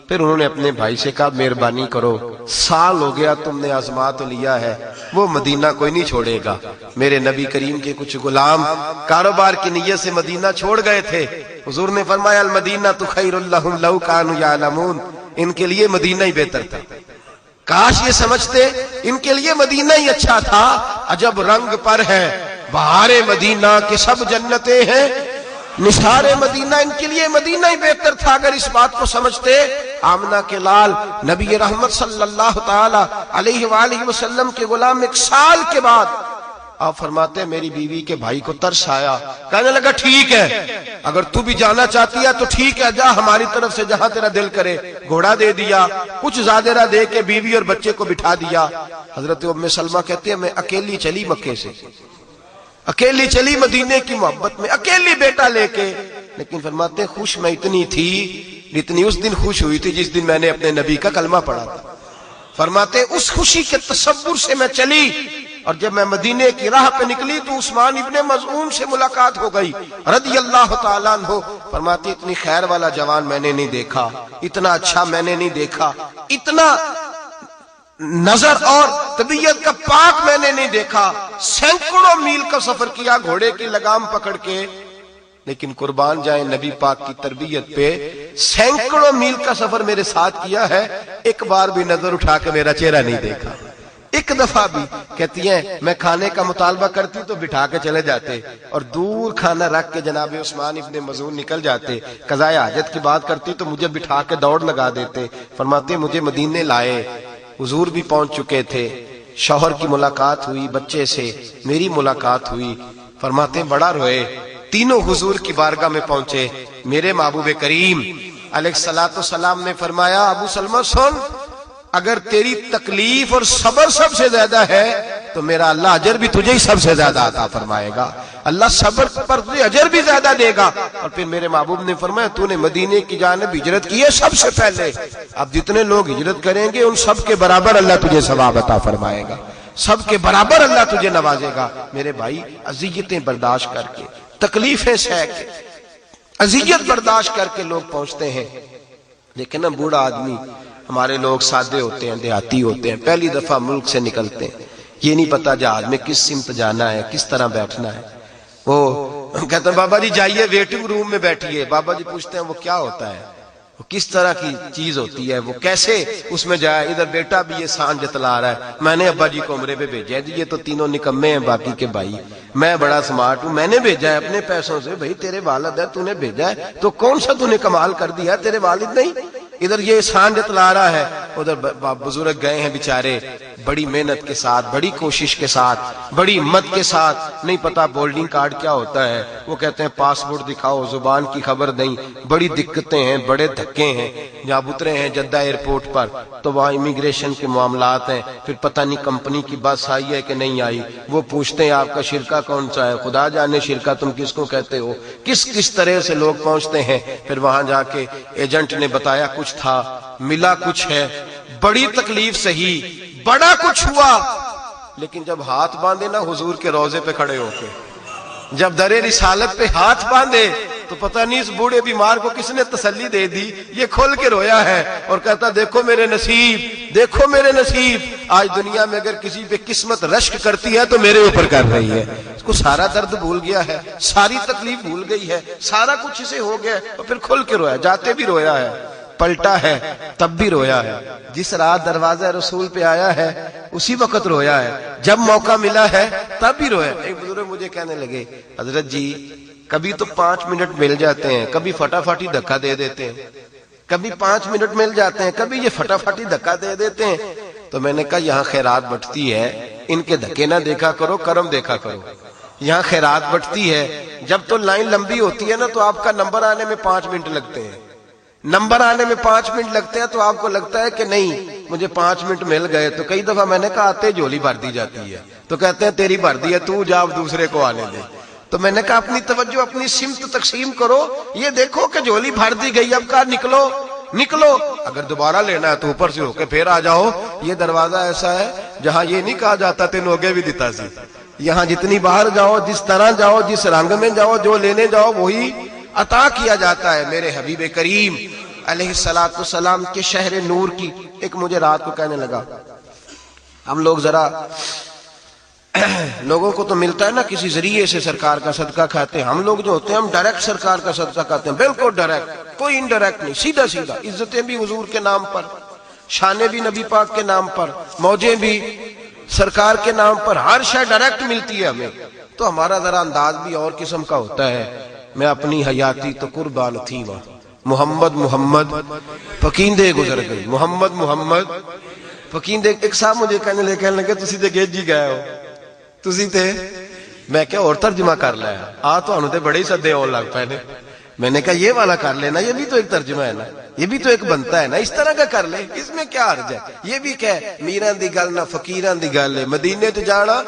پھر انہوں نے اپنے بھائی سے کہا مہربانی کرو، سال ہو گیا تم نے آزما تو لیا ہے، وہ مدینہ کوئی نہیں چھوڑے گا. میرے نبی کریم کے کچھ غلام کاروبار کی نیت سے مدینہ چھوڑ گئے تھے. حضور نے فرمایا المدینہ تو خیر لہم لو کانوا یعلمون، ان کے لیے مدینہ ہی بہتر تھا، کاش یہ سمجھتے ان کے لیے مدینہ ہی اچھا تھا. عجب رنگ پر ہے بہار مدینہ کے سب جنتیں ہیں، نثار مدینہ، ان کے لیے مدینہ ہی بہتر تھا. اگر اس بات کو سمجھتے آمنہ کے لال نبی رحمت صلی اللہ تعالی علیہ وآلہ وسلم کے غلام 1 سال کے بعد آپ فرماتے ہیں میری بیوی کے بھائی کو ترس آیا، کہنے لگا ٹھیک ہے اگر تو بھی جانا چاہتی ہے تو ٹھیک ہے، جا ہماری طرف سے جہاں تیرا دل کرے. گھوڑا دے دیا، کچھ زادرہ دے کے بیوی اور بچے کو بٹھا دیا. حضرت ام سلمہ کہتے ہیں میں اکیلی چلی مکے سے، اکیلی چلی مدینے کی محبت میں، اکیلی بیٹا لے کے. لیکن فرماتے ہیں خوش میں اتنی تھی جتنی اس دن خوش ہوئی تھی جس دن میں نے اپنے نبی کا کلمہ پڑھا تھا. فرماتے ہیں اس خوشی کے تصور سے میں چلی، اور جب میں مدینے کی راہ پہ نکلی تو عثمان ابن مظعون سے ملاقات ہو گئی رضی اللہ تعالیٰ عنہ. فرماتے اتنی خیر والا جوان میں نے نہیں دیکھا، اتنا اچھا میں نے نہیں دیکھا، اتنا نظر اور طبیعت کا پاک میں نے نہیں دیکھا. سینکڑوں میل کا سفر کیا گھوڑے کی لگام پکڑ کے، لیکن قربان جائیں نبی پاک کی تربیت پہ، سینکڑوں میل کا سفر میرے ساتھ کیا ہے، ایک بار بھی نظر اٹھا کے میرا چہرہ نہیں دیکھا. ایک دفعہ بھی کہتی ہیں میں کھانے کا مطالبہ کرتی تو بٹھا کے چلے جاتے اور دور کھانا رکھ کے جناب عثمان ابن مظعون نکل جاتے. قضاء حاجت کی بات کرتی تو مجھے بٹھا کے دوڑ لگا دیتے. فرماتے مجھے مدینے لائے, حضور بھی پہنچ چکے تھے, شوہر کی ملاقات ہوئی, بچے سے میری ملاقات ہوئی. فرماتے بڑا روئے, تینوں حضور کی بارگاہ میں پہنچے. میرے محبوب کریم علیہ الصلوۃ والسلام نے فرمایا ابو سلمہ سن, اگر تیری تکلیف اور صبر سب سے زیادہ ہے تو میرا اللہ اجر بھی تجھے ہی سب سے زیادہ عطا فرمائے گا. اللہ صبر پر تجھے اجر بھی زیادہ دے گا. اور پھر میرے محبوب نے فرمایا تو نے مدینے کی جانب ہجرت کی ہے سب سے پہلے, اب جتنے لوگ ہجرت کریں گے ان سب کے برابر اللہ تجھے ثواب عطا فرمائے گا, سب کے برابر اللہ تجھے نوازے گا. میرے بھائی اذیتیں برداشت کر کے, تکلیفیں سہ کے, اذیت برداشت کر کے لوگ پہنچتے ہیں. لیکن نا بوڑھا آدمی, ہمارے لوگ سادے ہوتے ہیں, دیہاتی ہوتے ہیں, پہلی دفعہ ملک سے نکلتے ہیں, یہ نہیں پتا جہاز میں کس سمت جانا ہے, کس طرح بیٹھنا ہے. وہ کہتے ہیں بابا جی جائیے ویٹنگ روم میں بیٹھیے. بابا جی پوچھتے ہیں وہ کیا ہوتا ہے, وہ کس طرح کی چیز ہوتی ہے, وہ کیسے اس میں جائے. ادھر بیٹا بھی یہ سان جتلا رہا ہے, میں نے ابا جی کو عمرے پہ بھیجا ہے, یہ تو تینوں نکمے ہیں باقی کے بھائی, میں بڑا سمارٹ ہوں, میں نے بھیجا ہے اپنے پیسوں سے. بھائی تیرے والد ہے, تو نے بھیجا ہے, تو کون سا تو نے کمال کر دیا, تیرے والد نہیں. ادھر یہ سان جتلا رہا ہے, ادھر بزرگ گئے ہیں بیچارے بڑی محنت کے ساتھ, بڑی کوشش کے ساتھ, بڑی ہمت کے ساتھ. نہیں پتا بولڈنگ کارڈ کیا ہوتا ہے, وہ کہتے ہیں پاسپورٹ دکھاؤ, زبان کی خبر نہیں, بڑی دقتیں ہیں, بڑے دھکے ہیں. جب اترے ہیں جدہ ایئرپورٹ پر تو وہاں امیگریشن کے معاملات ہیں, پھر پتہ نہیں کمپنی کی بس آئی ہے کہ نہیں آئی, وہ پوچھتے ہیں آپ کا شرکہ کون سا ہے, خدا جانے شرکہ تم کس کو کہتے ہو. کس کس طرح سے لوگ پہنچتے ہیں. پھر وہاں جا کے ایجنٹ نے بتایا کچھ تھا, ملا کچھ ہے, بڑی تکلیف سہی, بڑا کچھ ہوا. لیکن جب ہاتھ باندھے نا حضور کے روضے پہ کھڑے ہو کے, جب در رسالت پہ ہاتھ باندھے تو پتہ نہیں اس بوڑھے بیمار کو کس نے تسلی دے دی, یہ کھول کے رویا ہے اور کہتا دیکھو میرے نصیب, دیکھو میرے نصیب. آج دنیا میں اگر کسی پہ قسمت رشک کرتی ہے تو میرے اوپر کر رہی ہے. اس کو سارا درد بھول گیا ہے, ساری تکلیف بھول گئی ہے, سارا کچھ اسے ہو گیا اور پھر کھل کے رویا. جاتے بھی رویا ہے, پلٹا ہے تب بھی رویا ہے, جس رات دروازہ رسول پہ آیا ہے اسی وقت رویا ہے, جب موقع ملا ہے تب بھی رویا. ایک بزرگ مجھے کہنے لگے حضرت جی کبھی تو 5 منٹ مل جاتے ہیں, کبھی فٹافٹ ہی دھکا دے دیتے ہیں, کبھی 5 منٹ مل جاتے ہیں, کبھی یہ فٹافٹ ہی دھکا دے دیتے ہیں. تو میں نے کہا یہاں خیرات بٹتی ہے, ان کے دھکے نہ دیکھا کرو, کرم دیکھا کرو. یہاں خیرات بٹتی ہے, جب تو لائن لمبی ہوتی ہے نا تو آپ کا نمبر آنے میں 5 منٹ لگتے ہیں, نمبر آنے میں 5 منٹ لگتے ہیں تو آپ کو لگتا ہے کہ نہیں مجھے 5 منٹ مل گئے. تو کئی دفعہ میں نے کہا آتے جھولی بھر دی جاتی ہے, تو کہتے ہیں تیری بھر دی ہے, تو جا دوسرے کو آنے دے. تو میں نے کہا اپنی توجہ اپنی سمت تقسیم کرو, یہ دیکھو کہ جھولی بھر دی گئی, اب کہا نکلو نکلو, اگر دوبارہ لینا ہے تو اوپر سے ہو کے پھر آ جاؤ. یہ دروازہ ایسا ہے جہاں یہ نہیں کہا جاتا تینوں ہوگے بھی دیتا سی. یہاں جتنی باہر جاؤ, جس طرح جاؤ, جس رنگ میں جاؤ, جو لینے جاؤ وہی عطا کیا جاتا ہے. میرے حبیب کریم علیہ الصلوۃ والسلام کے شہر نور کی ایک مجھے رات کو کہنے لگا, ہم لوگ ذرا لوگوں کو تو ملتا ہے نا کسی ذریعے سے سرکار کا صدقہ کھاتے ہیں, ہم لوگ جو ہوتے ہیں ہم ڈائریکٹ سرکار کا صدقہ کھاتے ہیں, بالکل ڈائریکٹ, کوئی انڈائریکٹ نہیں, سیدھا سیدھا. عزتیں بھی حضور کے نام پر, شانیں بھی نبی پاک کے نام پر, موجیں بھی سرکار کے نام پر, ہر شے ڈائریکٹ ملتی ہے ہمیں. تو ہمارا ذرا انداز بھی اور قسم کا ہوتا ہے. میں اپنی حیاتی تو قربان تھی وہاں, محمد محمد پکیندے گزر گئی, محمد محمد پکیندے. ایک صاحب مجھے کہنے لگے تسی تے گیجی گئے ہو, تسی تے, میں کیا اور ترجمہ کر لایا, آ تو انہوں تے بڑے ہی سدے اور لگ پے نے. میں نے کہا یہ والا کر لینا, یہ بھی تو ایک ترجمہ ہے نا, یہ بھی تو ایک بنتا ہے نا, اس طرح کا کر لے, اس میں کیا حرج ہے. یہ بھی کہ میران دی گل نہ فقیران دی گل ہے, مدینے تے جانا.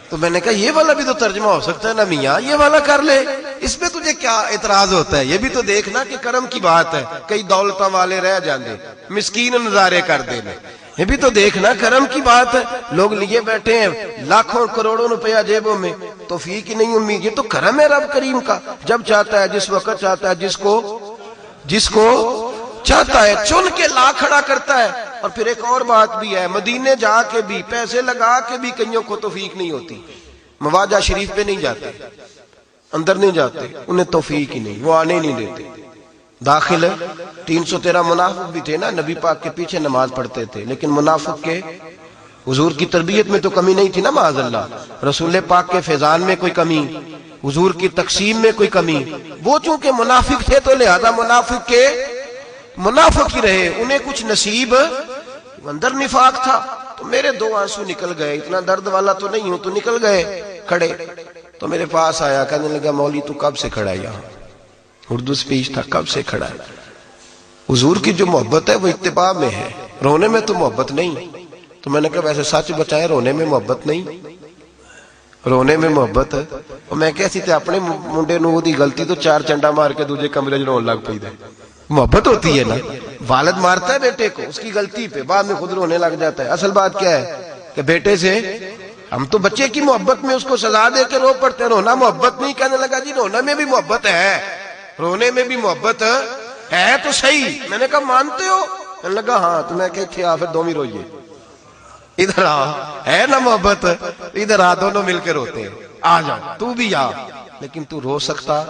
تو میں نے کہا یہ والا بھی تو ترجمہ ہو سکتا ہے نا میاں, یہ والا کر لے, اس میں تجھے کیا اعتراض ہوتا ہے. یہ بھی تو دیکھنا کہ کرم کی بات ہے, کئی دولتاں والے رہ جاندے, مسکین نظارے کر دینے, یہ بھی تو دیکھنا کرم کی بات ہے. لوگ لیے بیٹھے ہیں لاکھوں کروڑوں روپیہ جیبوں میں, توفیق ہی نہیں امید. یہ تو کرم ہے رب کریم کا, جب چاہتا ہے, جس وقت چاہتا ہے, جس کو چاہتا ہے چن کے لا کھڑا کرتا ہے. اور پھر ایک اور بات بھی ہے, مدینے جا کے بھی پیسے لگا کے بھی کئیوں کو توفیق نہیں ہوتی, مواجہ شریف پہ نہیں جاتے, اندر نہیں جاتے, انہیں توفیق ہی نہیں, وہ آنے نہیں دیتے. داخل 313 منافق بھی تھے نا, نبی پاک کے پیچھے نماز پڑھتے تھے, لیکن منافق کے حضور کی تربیت میں تو کمی نہیں تھی نا معاذ اللہ، رسول پاک کے فیضان میں کوئی کمی، حضور کی تقسیم میں کوئی کمی. وہ چونکہ منافق تھے تو لہذا منافق کے منافق ہی رہے، انہیں کچھ نصیب اندر نفاق تھا. تو میرے 2 آنسو نکل گئے، اتنا درد والا تو نہیں ہوں، تو نکل گئے کھڑے. تو میرے پاس آیا، کہنے لگا مولوی تو کب سے کھڑا ہے یہاں؟ اردو سپیچ تھا، کب سے کھڑا ہے؟ حضور کی جو محبت ہے وہ اتباع میں ہے، رونے میں تو محبت نہیں. تو میں نے کہا ویسے سچ بچائیں، رونے میں محبت نہیں، رونے میں محبت ہے. اور میں کہتی تھے اپنے منڈے نو دی غلطی تو 4 چنڈا مار کے دوجے کمرے جو رون لگ پئی دے. محبت ہوتی ہے نا، والد مارتا ہے بیٹے کو اس کی غلطی پہ، بعد میں خود رونے لگ جاتا ہے. اصل بات کیا ہے کہ بیٹے سے ہم تو بچے کی محبت میں اس کو سزا دے کے رو پڑتے ہیں، رونا محبت نہیں. کہنے لگا جی رونا میں بھی محبت ہے، رونے میں بھی محبت ہے تو صحیح. میں نے کہا مانتے ہو؟ کہنے لگا ہاں. تو میں کہ آ پھر دونوں روئیے، ادھر آ، ہے نا محبت، ادھر آ، دونوں مل کے روتے ہیں. آ جا تو بھی آ. لیکن تو رو سکتا؟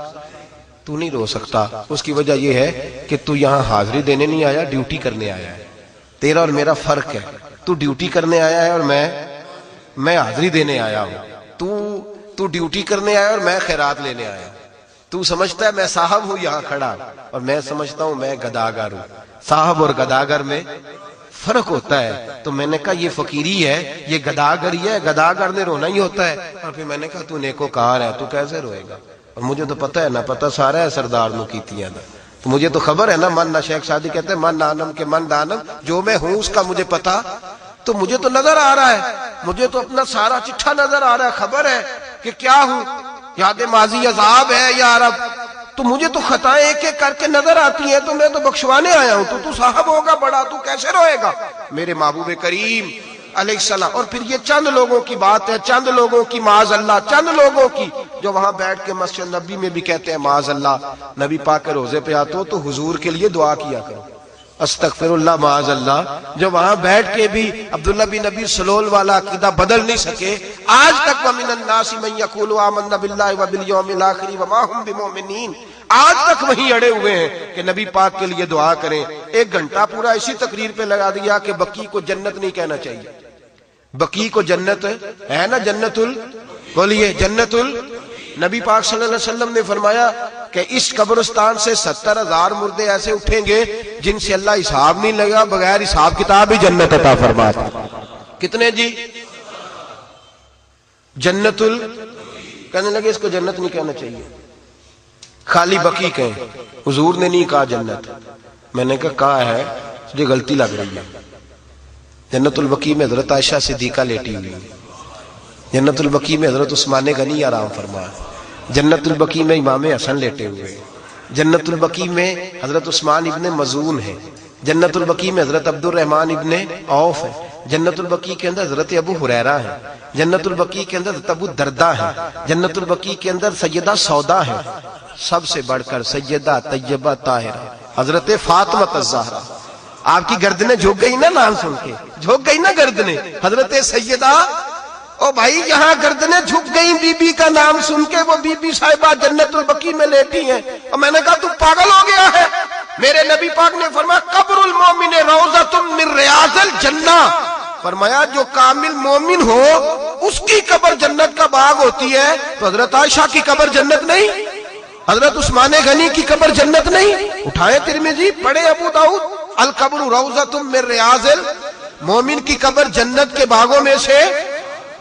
تو نہیں رو سکتا. اس کی وجہ یہ ہے کہ تو یہاں حاضری دینے نہیں آیا، ڈیوٹی کرنے آیا ہے. تیرا اور میرا فرق ہے، تو ڈیوٹی کرنے آیا ہے اور میں حاضری دینے آیا ہوں. تو ڈیوٹی کرنے آیا اور میں خیرات لینے آیا. تو سمجھتا ہے میں صاحب ہوں یہاں کھڑا، اور میں سمجھتا ہوں میں گداگر ہوں. صاحب اور گداگر میں فرق ہوتا ہے. تو میں نے کہا یہ فقیری ہے، یہ گداگر ہی ہے، گداگر نے رونا ہی ہوتا ہے. اور پھر میں نے کہا تو نیکوکار ہے، تو کیسے روئے گا؟ اور مجھے تو پتہ ہے نا، پتہ سارا ہے سردار نو کیتیاں دا. تو مجھے تو خبر ہے نا، من نہ شیخ سعدی کہتے ہیں من نانم کے من دانم، جو میں ہوں اس کا مجھے پتا. تو مجھے تو نظر آ رہا ہے، مجھے تو اپنا سارا چٹھا نظر آ رہا ہے، خبر ہے کہ کیا ہوں. یاد ماضی عذاب ہے یا رب. تو مجھے تو خطائیں ایک ایک کر کے نظر آتی ہیں، تو میں تو بخشوانے آیا ہوں. تو صاحب ہوگا بڑا، تو کیسے روئے گا میرے محبوب کریم علیہ السلام؟ اور پھر یہ چند لوگوں کی بات ہے، چند لوگوں کی معاذ اللہ، چند لوگوں کی جو وہاں بیٹھ کے مسجد نبی میں بھی کہتے ہیں معاذ اللہ، نبی پاک کے روزے پہ آتے ہو تو حضور کے لیے دعا کیا کرو، استغفر اللہ معاذ اللہ. جو وہاں بیٹھ کے بھی عبداللہ بن نبی سلول والا عقیدہ بدل نہیں سکے آج تک. وَمِنَ النَّاسِ مَن يَقُولُ آمَنَّا بِاللَّهِ وَبِالْيَوْمِ الْآخِرِ وَمَا هُمْ بِمُؤْمِنِينَ. آج تک وہیں اڑے ہوئے ہیں کہ نبی پاک کے لیے دعا کریں. 1 گھنٹہ پورا اسی تقریر پہ لگا دیا کہ بقی کو جنت نہیں کہنا چاہیے. بقی کو جنت ہے نا، جنت بولیے جنت نبی پاک صلی اللہ علیہ وسلم نے فرمایا کہ اس قبرستان سے 70,000 مردے ایسے اٹھیں گے جن سے اللہ حساب نہیں لگا، بغیر حساب کتاب ہی جنت عطا فرماتا. کتنے جی؟ جنت کہنے لگے اس کو جنت نہیں کہنا چاہیے، خالی بقی کہیں. حضور نے نہیں کہا جنت. میں نے کہا ہے، مجھے غلطی لگ رہی ہے. جنت البقیع میں حضرت عائشہ صدیقہ لیٹی ہوئی، جنت البقیع میں حضرت عثمان غنی آرام فرما، جنت البقیع میں امام حسن لیٹے ہوئے، جنت البقیع میں حضرت عثمان ابن مظعون ہے، جنت البقیع میں حضرت عبد الرحمن ابن عوف ہے، جنت البقیع کے اندر حضرت ابو ہریرہ ہے، جنت البقیع کے اندر حضرت ابو دردہ ہے، جنت البقیع کے اندر سیدہ سودا ہے، سب سے بڑھ کر سیدہ طیبہ طاہرہ حضرت فاطمہ الزہرا. آپ کی گردنیں جھک گئی نا نام سن کے، جھک گئی نا گردنیں. حضرت سیدہ، او بھائی یہاں گردنیں جھک گئی بی بی کا نام سن کے. وہ بی بی صاحبہ جنت البقیع میں لیٹی ہیں. اور میں نے کہا تو پاگل ہو گیا ہے. میرے نبی پاک نے فرمایا قبر المومن روضۃ من ریاض الجنہ. فرمایا جو کامل مومن ہو اس کی قبر جنت کا باغ ہوتی ہے. تو حضرت عائشہ کی قبر جنت نہیں؟ حضرت عثمان غنی کی قبر جنت نہیں؟ اٹھائے ترمذی، پڑھے ابو داؤد، القبر روضۃ من ریاض المومن کی قبر جنت کے باغوں میں سے.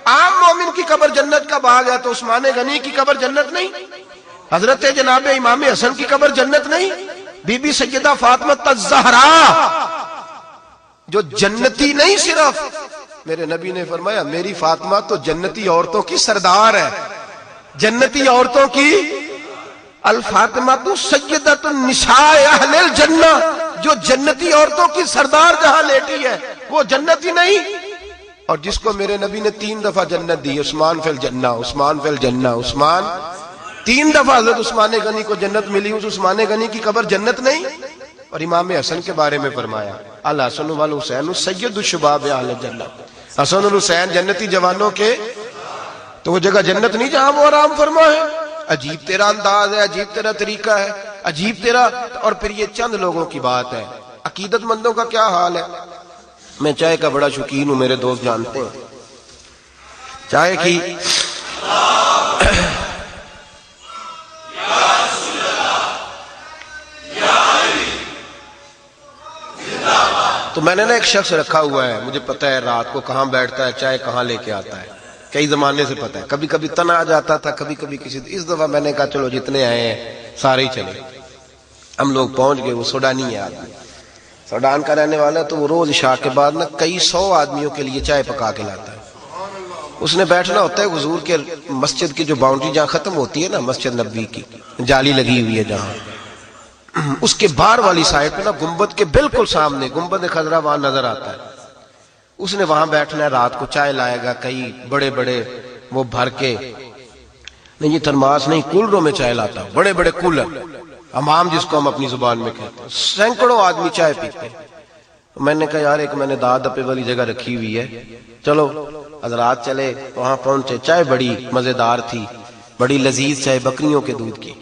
عام مومن کی قبر جنت کا باغ ہے تو عثمان غنی کی قبر جنت نہیں؟ حضرت جناب امام حسن کی قبر جنت نہیں؟ بی بی سیدہ فاطمہ الزہرا جو جنتی نہیں، صرف میرے نبی نے فرمایا میری فاطمہ تو جنتی عورتوں کی سردار ہے. جنتی عورتوں کی الفاطمہ تو سیدۃ النساء اہل الجنہ، جو جنتی عورتوں کی سردار جہاں لیٹی ہے وہ جنتی نہیں. اور جس کو میرے نبی نے 3 دفعہ جنت دی، عثمان فی الجنہ، عثمان فی الجنہ، عثمان 3 دفعہ حضرت عثمان غنی کو جنت ملی. اس عثمان غنی کی قبر جنت نہیں؟ اور امام حسن کے بارے میں فرمایا الحسن والحسین سید الشباب اہل الجنہ. حسن اور حسین جنتی جوانوں کے، تو وہ جگہ جنت نہیں جہاں وہ آرام فرما ہے. عجیب تیرا انداز ہے، عجیب تیرا طریقہ ہے، عجیب تیرا. اور پھر یہ چند لوگوں کی بات ہے. عقیدت مندوں کا کیا حال ہے؟ میں چائے کا بڑا شوقین ہوں، میرے دوست جانتے ہیں چائے کی تو میں نے نا ایک شخص رکھا ہوا ہے، مجھے پتہ ہے رات کو کہاں بیٹھتا ہے، چائے کہاں لے کے آتا ہے، کئی زمانے سے پتہ ہے، کبھی کبھی تنا آ جاتا تھا، کبھی کبھی کسی، اس دفعہ میں نے کہا چلو جتنے آئے ہیں سارے ہی چلے۔ ہم لوگ پہنچ گئے، وہ سوڈانی ہے آدمی، سوڈان کا رہنے والا ہے، تو وہ روز عشاء کے بعد نا کئی 100 آدمیوں کے لیے چائے پکا کے لاتا ہے۔ اس نے بیٹھنا ہوتا ہے حضور کے مسجد کی جو باؤنڈری جہاں ختم ہوتی ہے نا، مسجد نبوی کی جالی لگی ہوئی ہے جہاں، اس کے باہر والی سائڈ پہ نا گنبد کے بالکل سامنے گنبد خضرا وہاں نظر آتا ہے، اس نے وہاں بیٹھنا ہے، رات کو چائے لائے گا، کئی بڑے بڑے وہ بھر کے، نہیں یہ تھرماس نہیں، کولروں میں چائے لاتا، بڑے بڑے کولر امام جس کو ہم اپنی زبان میں کہتے ہیں، سینکڑوں آدمی چائے پیتے ہیں۔ میں نے کہا یار ایک میں نے داد دپے والی جگہ رکھی ہوئی ہے، چلو حضرات چلے، وہاں پہنچے، چائے بڑی مزیدار تھی، بڑی لذیذ چائے، بکریوں کے دودھ کی،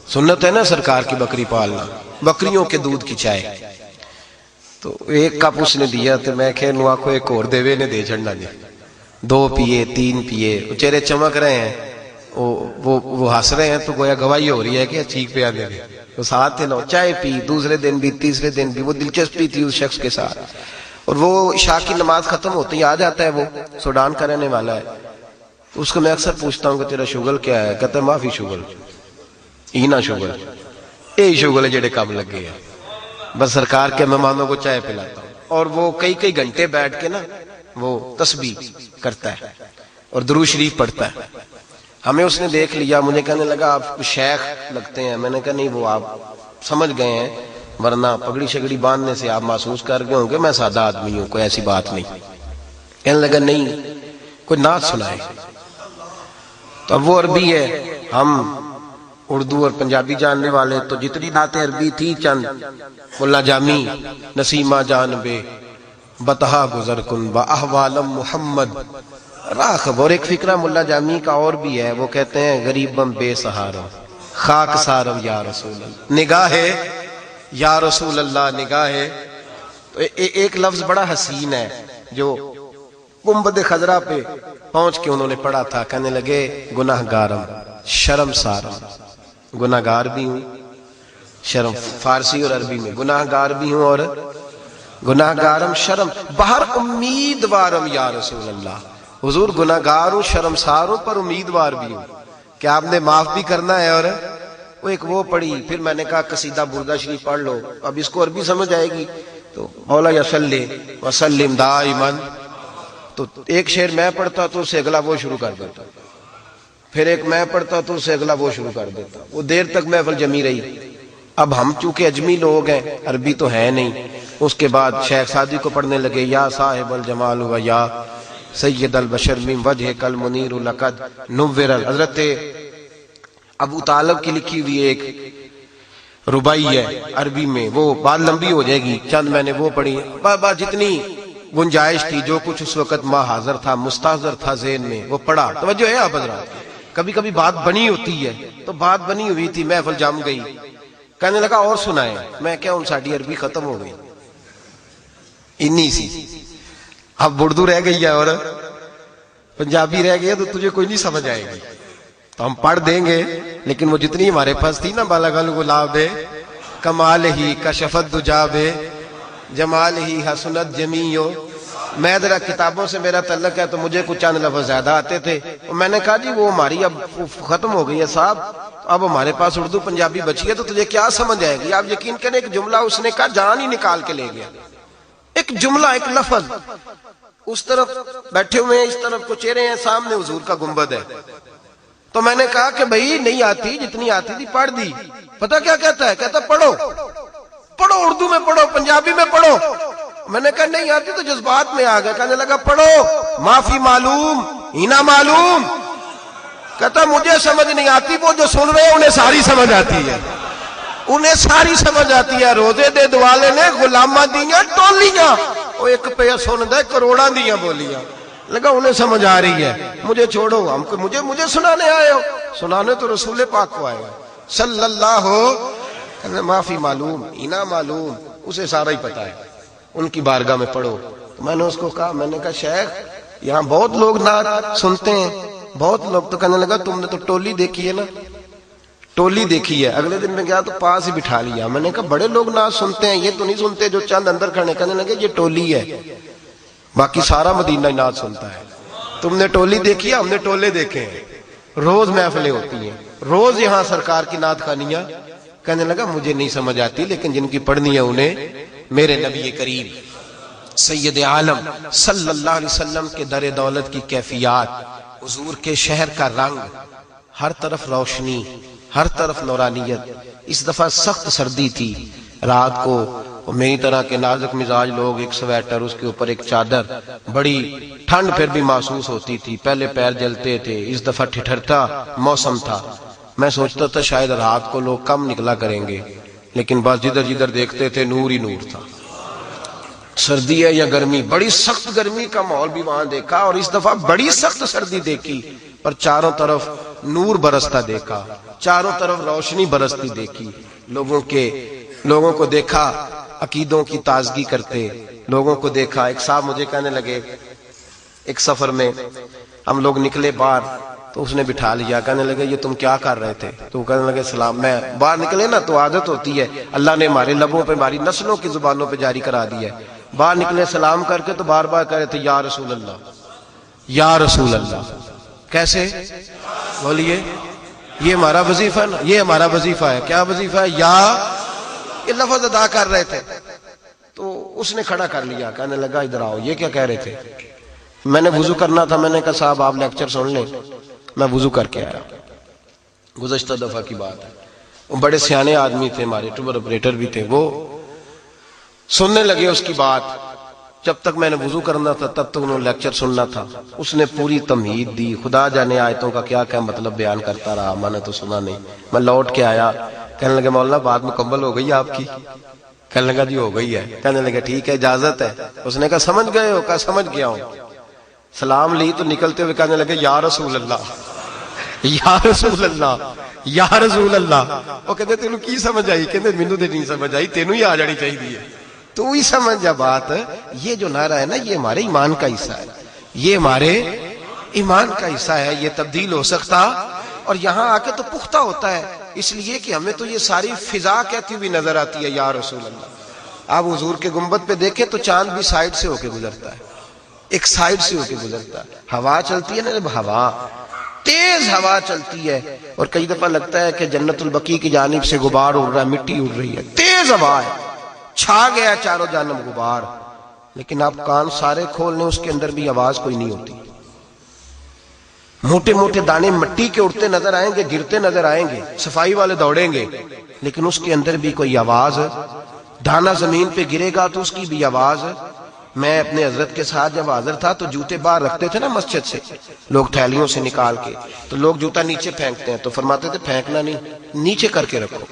سنت ہے نا سرکار کی بکری پالنا، بکریوں کے دودھ کی چائے۔ تو ایک کپ اس نے دیا تو میں کہ نو آنکھوں ایک اور دے نے دے چھڑنا جی، 2 پیے 3 پیے، چہرے چمک رہے ہیں، وہ ہنس رہے ہیں، تو گویا گواہی ہو رہی ہے کہ ٹھیک پہ آنے دے، تو ساتھ تھے نا، چائے پی، دوسرے دن بھی تیسرے دن بھی، وہ دلچسپی تھی اس شخص کے ساتھ۔ اور وہ عشاء کی نماز ختم ہوتی ہی آ جاتا ہے، وہ سوڈان کا رہنے والا ہے، اس کو میں اکثر پوچھتا ہوں کہ تیرا شغل کیا ہے، کہتا ہے معافی شغل، اینا شغل، یہی شغل ہے جڑے کام لگے ہیں، بس سرکار کے مہمانوں کو چائے پلاتا ہوں۔ اور وہ کئی گھنٹے بیٹھ کے نا وہ تسبیح کرتا ہے اور درود شریف پڑھتا ہے۔ ہمیں اس نے دیکھ لیا، مجھے کہنے لگا آپ شیخ لگتے ہیں، میں نے کہا نہیں وہ آپ سمجھ گئے ہیں، ورنہ پگڑی شگڑی باندھنے سے آپ محسوس کر گئے ہوں گے میں سادہ آدمی ہوں، کوئی ایسی بات نہیں۔ کہنے لگا نہیں کوئی نعت سنائے، تو اب وہ عربی ہے، ہم اردو اور پنجابی جاننے والے، تو جتنی نعتیں عربی تھی چند، ملا جامی نسیمہ جان بے بتہا گزر کن با احوالم محمد راخب، اور ایک فکرہ ملا جامی کا اور بھی ہے، وہ کہتے ہیں غریبم بے سہارا خاک سارو یا رسول اللہ، نگاہ یا رسول اللہ نگاہ۔ تو ایک لفظ بڑا حسین ہے جو گنبد خضرا پہ پہنچ کے انہوں نے پڑھا تھا، کہنے لگے گناہ گارم شرم سارم، گناہ گار بھی ہوں، شرم فارسی اور عربی میں گناہ گار بھی ہوں اور گناہ گارم شرم، باہر امیدوارم یا رسول اللہ، حضور گناہ گار ہوں، شرمسار ہوں، پر امیدوار بھی ہوں کہ آپ نے معاف بھی کرنا ہے۔ اور وہ ایک وہ پڑھی، پھر میں نے کہا قصیدہ بردہ شریف پڑھ لو، اب اس کو عربی سمجھ آئے گی، تو مولا یصلی وسلم دائما، تو ایک شعر میں پڑھتا تو اس سے اگلا وہ شروع کر دیتا، پھر ایک میں پڑھتا تو اس سے اگلا وہ شروع کر دیتا، وہ دیر تک محفل جمی رہی۔ اب ہم چونکہ اجمی لوگ ہیں، عربی تو ہے نہیں، اس کے بعد شیخ سعدی کو پڑھنے لگے، یا صاحب الجمال و یا سید البشر من وجہ کل منیر لقد نور، حضرت ابو طالب کی لکھی ہوئی ایک ربائی ہے عربی میں، وہ بات لمبی ہو جائے گی، چند میں نے وہ پڑھی، جتنی گنجائش تھی، جو کچھ اس وقت ماں حاضر تھا، مستحضر تھا ذہن میں، وہ پڑھا۔ توجہ ہے آپ حضرات، کبھی کبھی بات بنی ہوتی ہے، تو بات بنی ہوئی تھی، محفل جم گئی، کہنے لگا اور سنائیں، میں کیا ان ساڑھی عربی ختم ہو گئی انی سی، اب اردو رہ گئی ہے اور پنجابی رہ گئی ہے، تو تجھے کوئی نہیں سمجھ آئے گی، تو ہم پڑھ دیں گے، لیکن وہ جتنی ہمارے پاس تھی نا، بالغل غلاب کمال ہی کشفت دجاب جمال ہی حسنت جمیو، میں ذرا کتابوں سے میرا تعلق ہے تو مجھے کچھ چند لفظ زیادہ آتے تھے، میں نے کہا جی وہ ہماری اب ختم ہو گئی ہے صاحب، اب ہمارے پاس اردو پنجابی بچی ہے، تو تجھے کیا سمجھ آئے گی؟ آپ یقین کریں ایک جملہ اس نے کہا جان ہی نکال کے لے گیا، ایک جملہ ایک لفظ، اس طرف بیٹھے ہوئے ہیں، اس طرف کو چہرے ہیں، سامنے حضور کا گنبد ہے، تو میں نے کہا کہ بھائی نہیں آتی، جتنی آتی تھی پڑھ دی، پتہ کیا کہتا ہے؟ کہتا پڑھو پڑھو، اردو میں پڑھو، پنجابی میں پڑھو، میں نے کہا نہیں آتی، تو جذبات میں آ گیا، کہنے لگا پڑھو، معافی معلوم ہینا معلوم، کہتا مجھے سمجھ نہیں آتی، وہ جو سن رہے ہیں انہیں ساری سمجھ آتی ہے، انہیں ساری سمجھ آتی ہے، روزے دے دوالے نے غلامہ دیاں ٹولیاں، وہ ایک پہ سن دے کروڑاں دیاں بولیاں، لگا انہیں سمجھ آ رہی ہے، مجھے چھوڑو، ہم کو مجھے سنانے آئے ہو، سنانے تو رسول پاک کو آئے ہو صلی اللہ ہو، معافی معلوم اینا معلوم، اسے سارا ہی پتا ہے، ان کی بارگاہ میں پڑھو. تو میں نے اس کو کہا، میں نے کہا شیخ یہاں بہت لوگ نعت سنتے ہیں، بہت لوگ. تو کہنے لگا تم نے تو ٹولی دیکھی ہے نا، ٹولی دیکھی ہے. اگلے دن میں گیا تو پاس ہی بٹھا لیا. میں نے کہا بڑے لوگ نعت سنتے ہیں، یہ تو نہیں سنتے جو چند اندر کھڑے. کہنے لگے یہ ٹولی ہے، باقی سارا مدینہ نعت سنتا ہے. تم نے ٹولی دیکھی ہے، ہم نے ٹولے دیکھے ہیں. روز محفلیں ہوتی ہیں، روز یہاں سرکار کی نعت خوانیاں. کہنے لگا مجھے نہیں سمجھ آتی، لیکن جن کی پڑھنی ہے انہیں میرے نبی کریم سید عالم صلی اللہ علیہ وسلم کے در دولت کی کیفیات، حضور کے شہر کا رنگ، ہر طرف روشنی، ہر طرف نورانیت. اس دفعہ سخت سردی تھی رات کو. میری طرح کے نازک مزاج لوگ ایک سویٹر، اس کے اوپر ایک چادر، بڑی ٹھنڈ پھر بھی محسوس ہوتی تھی. پہلے پیر جلتے تھے، اس دفعہ ٹھٹھرتا موسم تھا. میں سوچتا تھا شاید رات کو لوگ کم نکلا کریں گے، لیکن بس جدھر جدھر دیکھتے تھے نور ہی نور تھا. سردی ہے یا گرمی، بڑی سخت گرمی کا ماحول بھی وہاں دیکھا، اور اس دفعہ بڑی سخت سردی دیکھی، پر چاروں طرف نور برستا دیکھا، چاروں طرف روشنی برستی دیکھی. لوگوں کو دیکھا عقیدوں کی تازگی کرتے، لوگوں کو دیکھا. ایک صاحب مجھے کہنے لگے، ایک سفر میں ہم لوگ نکلے باہر تو اس نے بٹھا لیا. کہنے لگے یہ تم کیا کر رہے تھے؟ تو کہنے لگے سلام. میں باہر نکلے نا تو عادت ہوتی ہے، اللہ نے ہمارے لبوں پہ، ہماری نسلوں کی زبانوں پہ جاری کرا دی ہے. باہر نکلے سلام کر کے تو بار بار کہہ رہے تھے یا رسول اللہ، یا رسول اللہ. کیسے بولیے؟ یہ ہمارا وظیفہ نا، یہ ہمارا وظیفہ ہے. کیا وظیفہ ہے؟ یا، یہ لفظ ادا کر رہے تھے. تو اس نے کھڑا کر لیا. کہنے لگا ادھر آؤ، یہ کیا کہہ رہے تھے؟ میں نے وضو کرنا تھا. میں نے کہا صاحب آپ لیکچر سن لیں. میں وضو کر کے آیا. گزشتہ دفعہ کی بات ہے. وہ بڑے سیانے آدمی تھے، ہمارے ٹور آپریٹر بھی تھے. وہ سننے لگے اس کی بات. جب تک میں نے وضو کرنا تھا تب تک انہوں نے لیکچر سننا تھا. اس نے پوری تمہید دی، خدا جانے آیتوں کا کیا کیا مطلب بیان کرتا رہا. میں نے تو سنا نہیں. میں لوٹ کے آیا. کہنے لگے مولانا بات مکمل ہو گئی آپ کی؟ کہنے لگا جی ہو گئی ہے. کہنے لگے ٹھیک ہے اجازت ہے. اس نے کہا سمجھ گئے ہو؟ کہا سمجھ گیا ہوں. سلام لی تو نکلتے ہوئے کہنے لگے یا رسول اللہ، یا رسول اللہ، یا رسول اللہ. وہ کہتے تینوں کی سمجھ آئی؟ کہتے مینوں تے نہیں سمجھ آئی، تینوں ہی آ جانی چاہیے. تو ہی سمجھ جا بات. یہ جو نعرہ ہے نا، یہ ہمارے ایمان کا حصہ ہے، یہ ہمارے ایمان کا حصہ ہے. یہ تبدیل ہو سکتا اور یہاں آ کے تو پختہ ہوتا ہے، اس لیے کہ ہمیں تو یہ ساری فضا کہتی ہوئی نظر آتی ہے یا رسول اللہ. آپ حضور کے گنبد پہ دیکھیں تو چاند بھی سائڈ سے ہو کے گزرتا ہے، ایک سائڈ سے ہو کے گزرتا ہے. ہوا چلتی ہے نا، جب ہوا تیز ہوا چلتی ہے، اور کئی دفعہ لگتا ہے کہ جنت البقیع کی جانب سے غبار اڑ رہا ہے، مٹی اڑ رہی ہے، تیز ہوا ہے، چھا گیا چاروں جانب غبار. لیکن آپ کان سارے کھول لیں، اس کے اندر بھی آواز کوئی نہیں ہوتی. موٹے موٹے دانے مٹی کے اڑتے نظر آئیں گے، گرتے نظر آئیں گے، صفائی والے دوڑیں گے، لیکن اس کے اندر بھی کوئی آواز. دانا زمین پہ گرے گا تو اس کی بھی آواز. میں اپنے حضرت کے ساتھ جب حاضر تھا تو جوتے باہر رکھتے تھے نا مسجد سے لوگ تھیلیوں سے نکال کے، تو لوگ جوتا نیچے پھینکتے ہیں. تو فرماتے تھے پھینکنا نہیں، نیچے کر کے رکھو.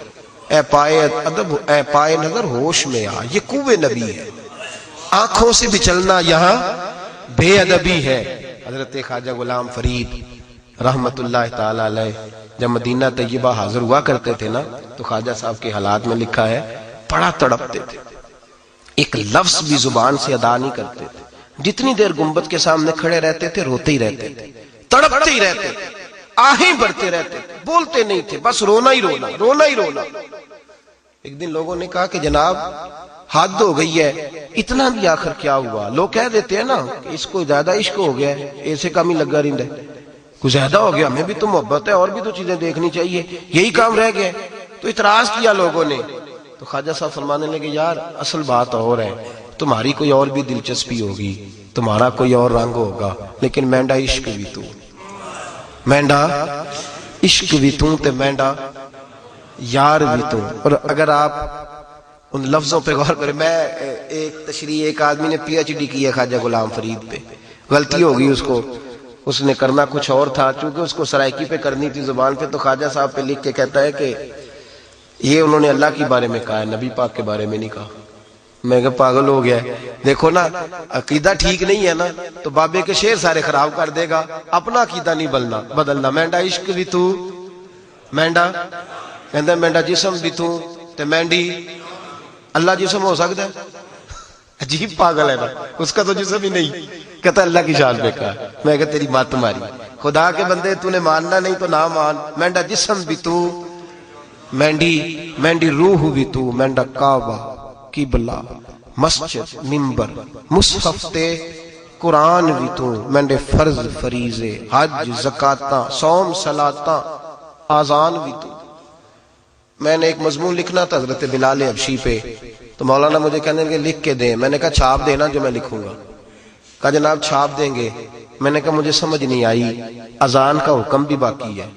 اے پائے ادب، اے پائے نظر ہوش میں آ، یہ کوے نبی ہے. آنکھوں سے بچلنا یہاں بے ادبی ہے. حضرت خواجہ غلام فرید رحمت اللہ تعالی علیہ جب مدینہ طیبہ حاضر ہوا کرتے تھے نا، تو خواجہ صاحب کے حالات میں لکھا ہے بڑا تڑپتے تھے، ایک لفظ بھی زبان سے ادا نہیں کرتے تھے. جتنی دیر گنبد کے سامنے کھڑے رہتے تھے روتے ہی رہتے تھے، تڑپتے ہی رہتے تھے، آہیں بڑھتے رہتے تھے، بولتے نہیں تھے، بس رونا ہی رونا، رونا ہی رونا. ایک دن لوگوں نے کہا کہ جناب حد ہو گئی ہے، اتنا بھی آخر کیا ہوا؟ لوگ کہہ دیتے ہیں نا کہ اس کو زیادہ عشق ہو گیا ہے، ایسے کام ہی لگا رہتا ہے، کچھ زیادہ ہو گیا، ہمیں بھی تو محبت ہے، اور بھی تو چیزیں دیکھنی چاہیے، یہی کام رہ گیا. تو اعتراض کیا لوگوں نے. تو خواجہ صاحب فرمانے لگے یار اصل بات اور ہے، تمہاری کوئی اور بھی دلچسپی ہوگی، تمہارا کوئی اور رنگ ہوگا، لیکن مینڈا عشق بھی تو، مینڈا عشق بھی تو تے مینڈا یار بھی تو. اور اگر آپ ان لفظوں پہ غور کریں، میں ایک تشریح، ایک آدمی نے پی ایچ ڈی کی ہے خواجہ غلام فرید پہ، غلطی ہوگی اس کو، اس نے کرنا کچھ اور تھا، چونکہ اس کو سرائکی پہ کرنی تھی زبان پہ، تو خواجہ صاحب پہ لکھ کے کہتا ہے کہ یہ انہوں نے اللہ کے بارے میں کہا ہے، نبی پاک کے بارے میں نہیں کہا. میں کہ پاگل ہو گیا ہے. دیکھو نا، عقیدہ ٹھیک نہیں ہے نا تو بابے کے شعر سارے خراب کر دے گا، اپنا عقیدہ نہیں بدلنا. مینڈا عشق بھی تو، مینڈا کہندا مینڈا جسم بھی تو تے مینڈی. اللہ جسم ہو سکتا ہے؟ عجیب پاگل ہے نا، اس کا تو جسم ہی نہیں، کہتا اللہ کی شان پہ کہا. میں کہا تیری مات تمہاری، خدا کے بندے تو نے ماننا نہیں تو نہ مان. مینڈا جسم بھی تو، مینڈی روح بھی تو، مینڈا کعبہ قبلہ مسجد ممبر مصحف تے قرآن بھی تو، مینڈے فرض فریضے حج زکاتاں صوم صلاتاں آزان بھی تو. میں نے ایک مضمون لکھنا تھا حضرت بلال حبشی پہ، تو مولانا مجھے کہنے لگے لکھ کے دیں. میں نے کہا چھاپ دینا جو میں لکھوں گا. کہا جناب چھاپ دیں گے. میں نے کہا مجھے سمجھ نہیں آئی، اذان کا حکم بھی باقی ہے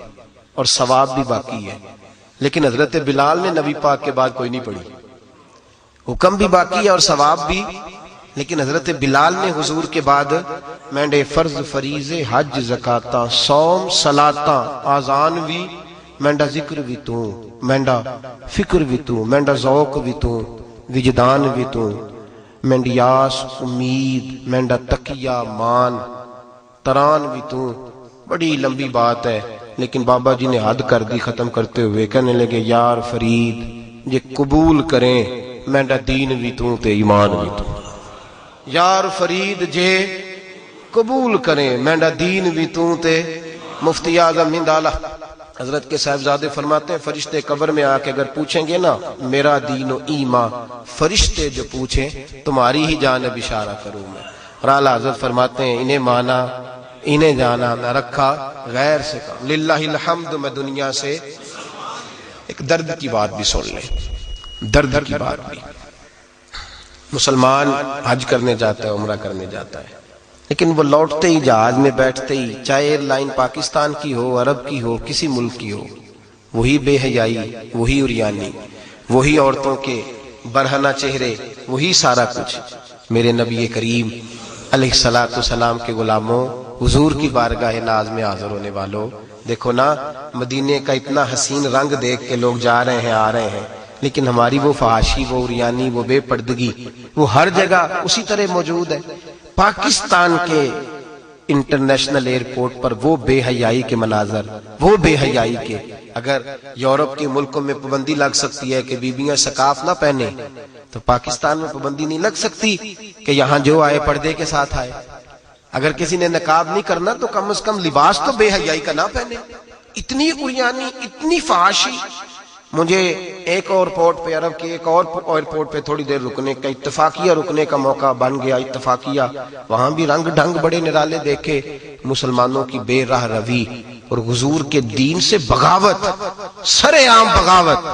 اور ثواب بھی باقی ہے، لیکن حضرت بلال نے نبی پاک کے بعد کوئی نہیں پڑھی. حکم بھی باقی ہے اور ثواب بھی، لیکن حضرت بلال نے حضور کے بعد مینڈے فرض فریضے حج زکاتاں صوم صلاتاں آزان بھی، مینڈا ذکر بھی تو، مینڈا فکر بھی تو، مینڈا ذوق بھی تو، وجدان بھی تو، مینڈی آس امید، مینڈا تقیہ مان تران بھی تو. بڑی لمبی بات ہے، لیکن بابا جی نے حد کر دی ختم کرتے ہوئے. کہنے لگے یار فرید یہ قبول کریں مینڈا دین بھی تو تے ایمان بھی تو. یار فرید جے قبول کریں مینڈا دین بھی تو تے. مفتی اعظم ہندالہ حضرت کے صاحبزادے فرماتے ہیں فرشتے قبر میں آ کے اگر پوچھیں گے نا میرا دین و ایمان، فرشتے جو پوچھیں تمہاری ہی جانب اشارہ کروں میں. اور اعلیٰ حضرت فرماتے ہیں انہیں مانا انہیں جانا نہ رکھا غیر سے کام. للہ الحمد. میں دنیا سے ایک درد کی بات بھی سن لیں، درد کی بات بھی. مسلمان حج کرنے جاتا ہے، عمرہ کرنے جاتا ہے، لیکن وہ لوٹتے ہی جہاز میں بیٹھتے ہی چاہے ایئر لائن پاکستان کی ہو، عرب کی ہو، کسی ملک کی ہو، وہی بے حیائی، وہی عریانی، وہی عورتوں کے برہنہ چہرے، وہی سارا کچھ. میرے نبی کریم علیہ الصلوۃ والسلام کے غلاموں، حضور کی بارگاہ ناز میں حاضر ہونے والوں، دیکھو نا مدینے کا اتنا حسین رنگ دیکھ کے لوگ جا رہے ہیں آ رہے ہیں، لیکن ہماری وہ فحاشی، وہ عریانی، وہ بے پردگی وہ ہر جگہ اسی طرح موجود ہے. پاکستان کے انٹرنیشنل ایئرپورٹ پر وہ بے حیائی کے مناظر، وہ بے حیائی کے. اگر یورپ کے ملکوں میں پابندی لگ سکتی ہے کہ بیویاں سکاف نہ پہنے، تو پاکستان میں پابندی نہیں لگ سکتی کہ یہاں جو آئے پردے کے ساتھ آئے. اگر کسی نے نقاب نہیں کرنا تو کم از کم لباس تو بے حیائی کا نہ پہنے. اتنی عریانی، اتنی فحاشی. مجھے ایک اور پورٹ پہ، عرب کے ایک اور ایئرپورٹ پہ تھوڑی دیر رکنے کا، اتفاقیہ رکنے کا موقع بن گیا. اتفاقیہ وہاں بھی رنگ ڈھنگ بڑے نرالے دیکھے، مسلمانوں کی بے راہ روی اور حضور کے دین سے بغاوت، سرے عام بغاوت.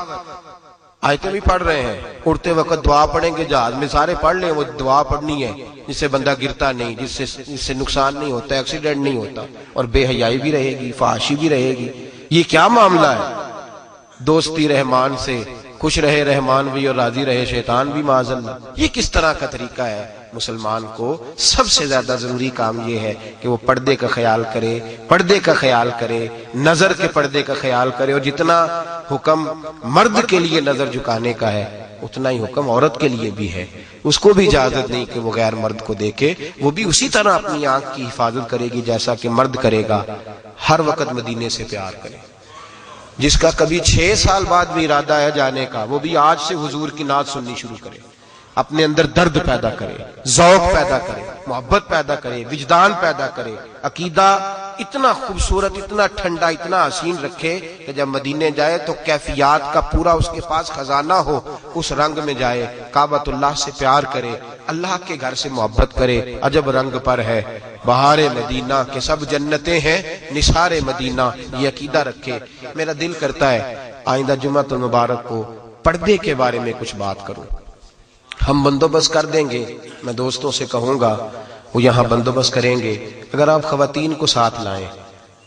آیتیں بھی پڑھ رہے ہیں، اڑتے وقت دعا پڑھیں گے، جہاز میں سارے پڑھ لیں، وہ دعا پڑھنی ہے جس سے بندہ گرتا نہیں، جس سے نقصان نہیں ہوتا، ایکسیڈنٹ نہیں ہوتا. اور بے حیائی بھی رہے گی، فحاشی بھی رہے گی. یہ کیا معاملہ ہے؟ دوستی رحمان سے، خوش رہے رحمان بھی اور راضی رہے شیطان بھی معاذ اللہ. یہ کس طرح کا طریقہ ہے؟ مسلمان کو سب سے زیادہ ضروری کام یہ ہے کہ وہ پردے کا خیال کرے، پردے کا خیال کرے، نظر کے پردے کا خیال کرے. اور جتنا حکم مرد کے لیے نظر جھکانے کا ہے اتنا ہی حکم عورت کے لیے بھی ہے. اس کو بھی اجازت نہیں کہ وہ غیر مرد کو دیکھے، وہ بھی اسی طرح اپنی آنکھ کی حفاظت کرے گی جیسا کہ مرد کرے گا. ہر وقت مدینے سے پیار کرے. جس کا کبھی 6 سال بعد بھی ارادہ ہے جانے کا، وہ بھی آج سے حضور کی نعت سننی شروع کرے. اپنے اندر درد پیدا کرے، ذوق پیدا کرے، محبت پیدا کرے، وجدان پیدا کرے. عقیدہ اتنا خوبصورت، اتنا ٹھنڈا، اتنا حسین رکھے کہ جب مدینے جائے تو کیفیات کا پورا اس کے پاس خزانہ ہو. اس رنگ میں جائے، کعبۃ اللہ سے پیار کرے، اللہ کے گھر سے محبت کرے. عجب رنگ پر ہے بہار مدینہ کہ سب جنتیں ہیں نثار مدینہ. یہ عقیدہ رکھے. میرا دل کرتا ہے آئندہ جمعۃ المبارک کو پردے کے بارے میں کچھ بات کروں. ہم بندوبست کر دیں گے، میں دوستوں سے کہوں گا وہ یہاں بندوبست کریں گے. اگر آپ خواتین کو ساتھ لائیں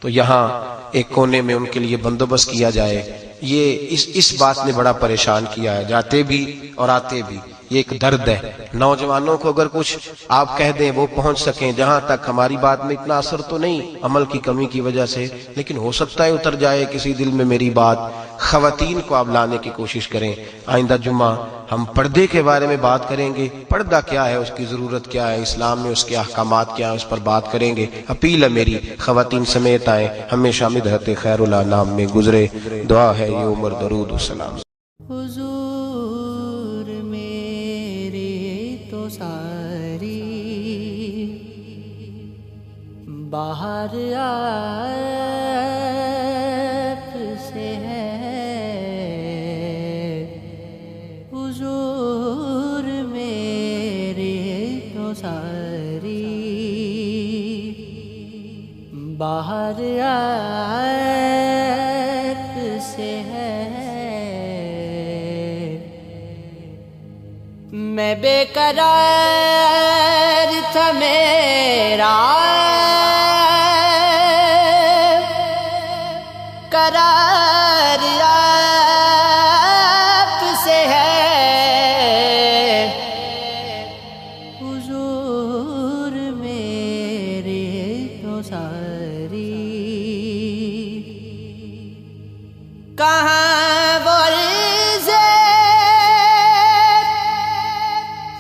تو یہاں ایک کونے میں ان کے لیے بندوبست کیا جائے. یہ اس بات نے بڑا پریشان کیا ہے، جاتے بھی اور آتے بھی. یہ ایک درد ہے. نوجوانوں کو اگر کچھ آپ کہہ دیں وہ پہنچ سکیں. جہاں تک ہماری بات میں اتنا اثر تو نہیں عمل کی کمی کی وجہ سے، لیکن ہو سکتا ہے اتر جائے کسی دل میں میری بات. خواتین کو آپ لانے کی کوشش کریں. آئندہ جمعہ ہم پردے کے بارے میں بات کریں گے. پردہ کیا ہے، اس کی ضرورت کیا ہے، اسلام میں اس کے احکامات کیا ہیں، اس پر بات کریں گے. اپیل ہے میری خواتین سمیت آئیں. ہمیشہ مدحت خیر الانام میں گزرے. دعا ہے یہ عمر درود و سلام. حضور میرے تو باہر آپ سے ہے حضور میرے تو ساری، باہر آپ سے ہے میں بے قرار تھا میرا قرار آپ سے ہے حضور میرے تو ساری، کہاں برزے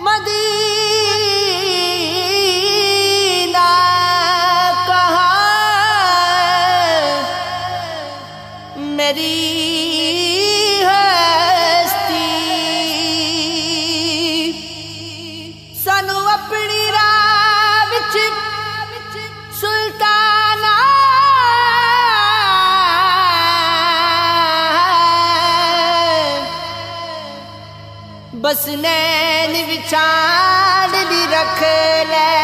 مدینہ، کہاں میری ہستی، سانو اپنی راہ وچ سلطانہ بس نین وچھاڑ لی رکھ لے،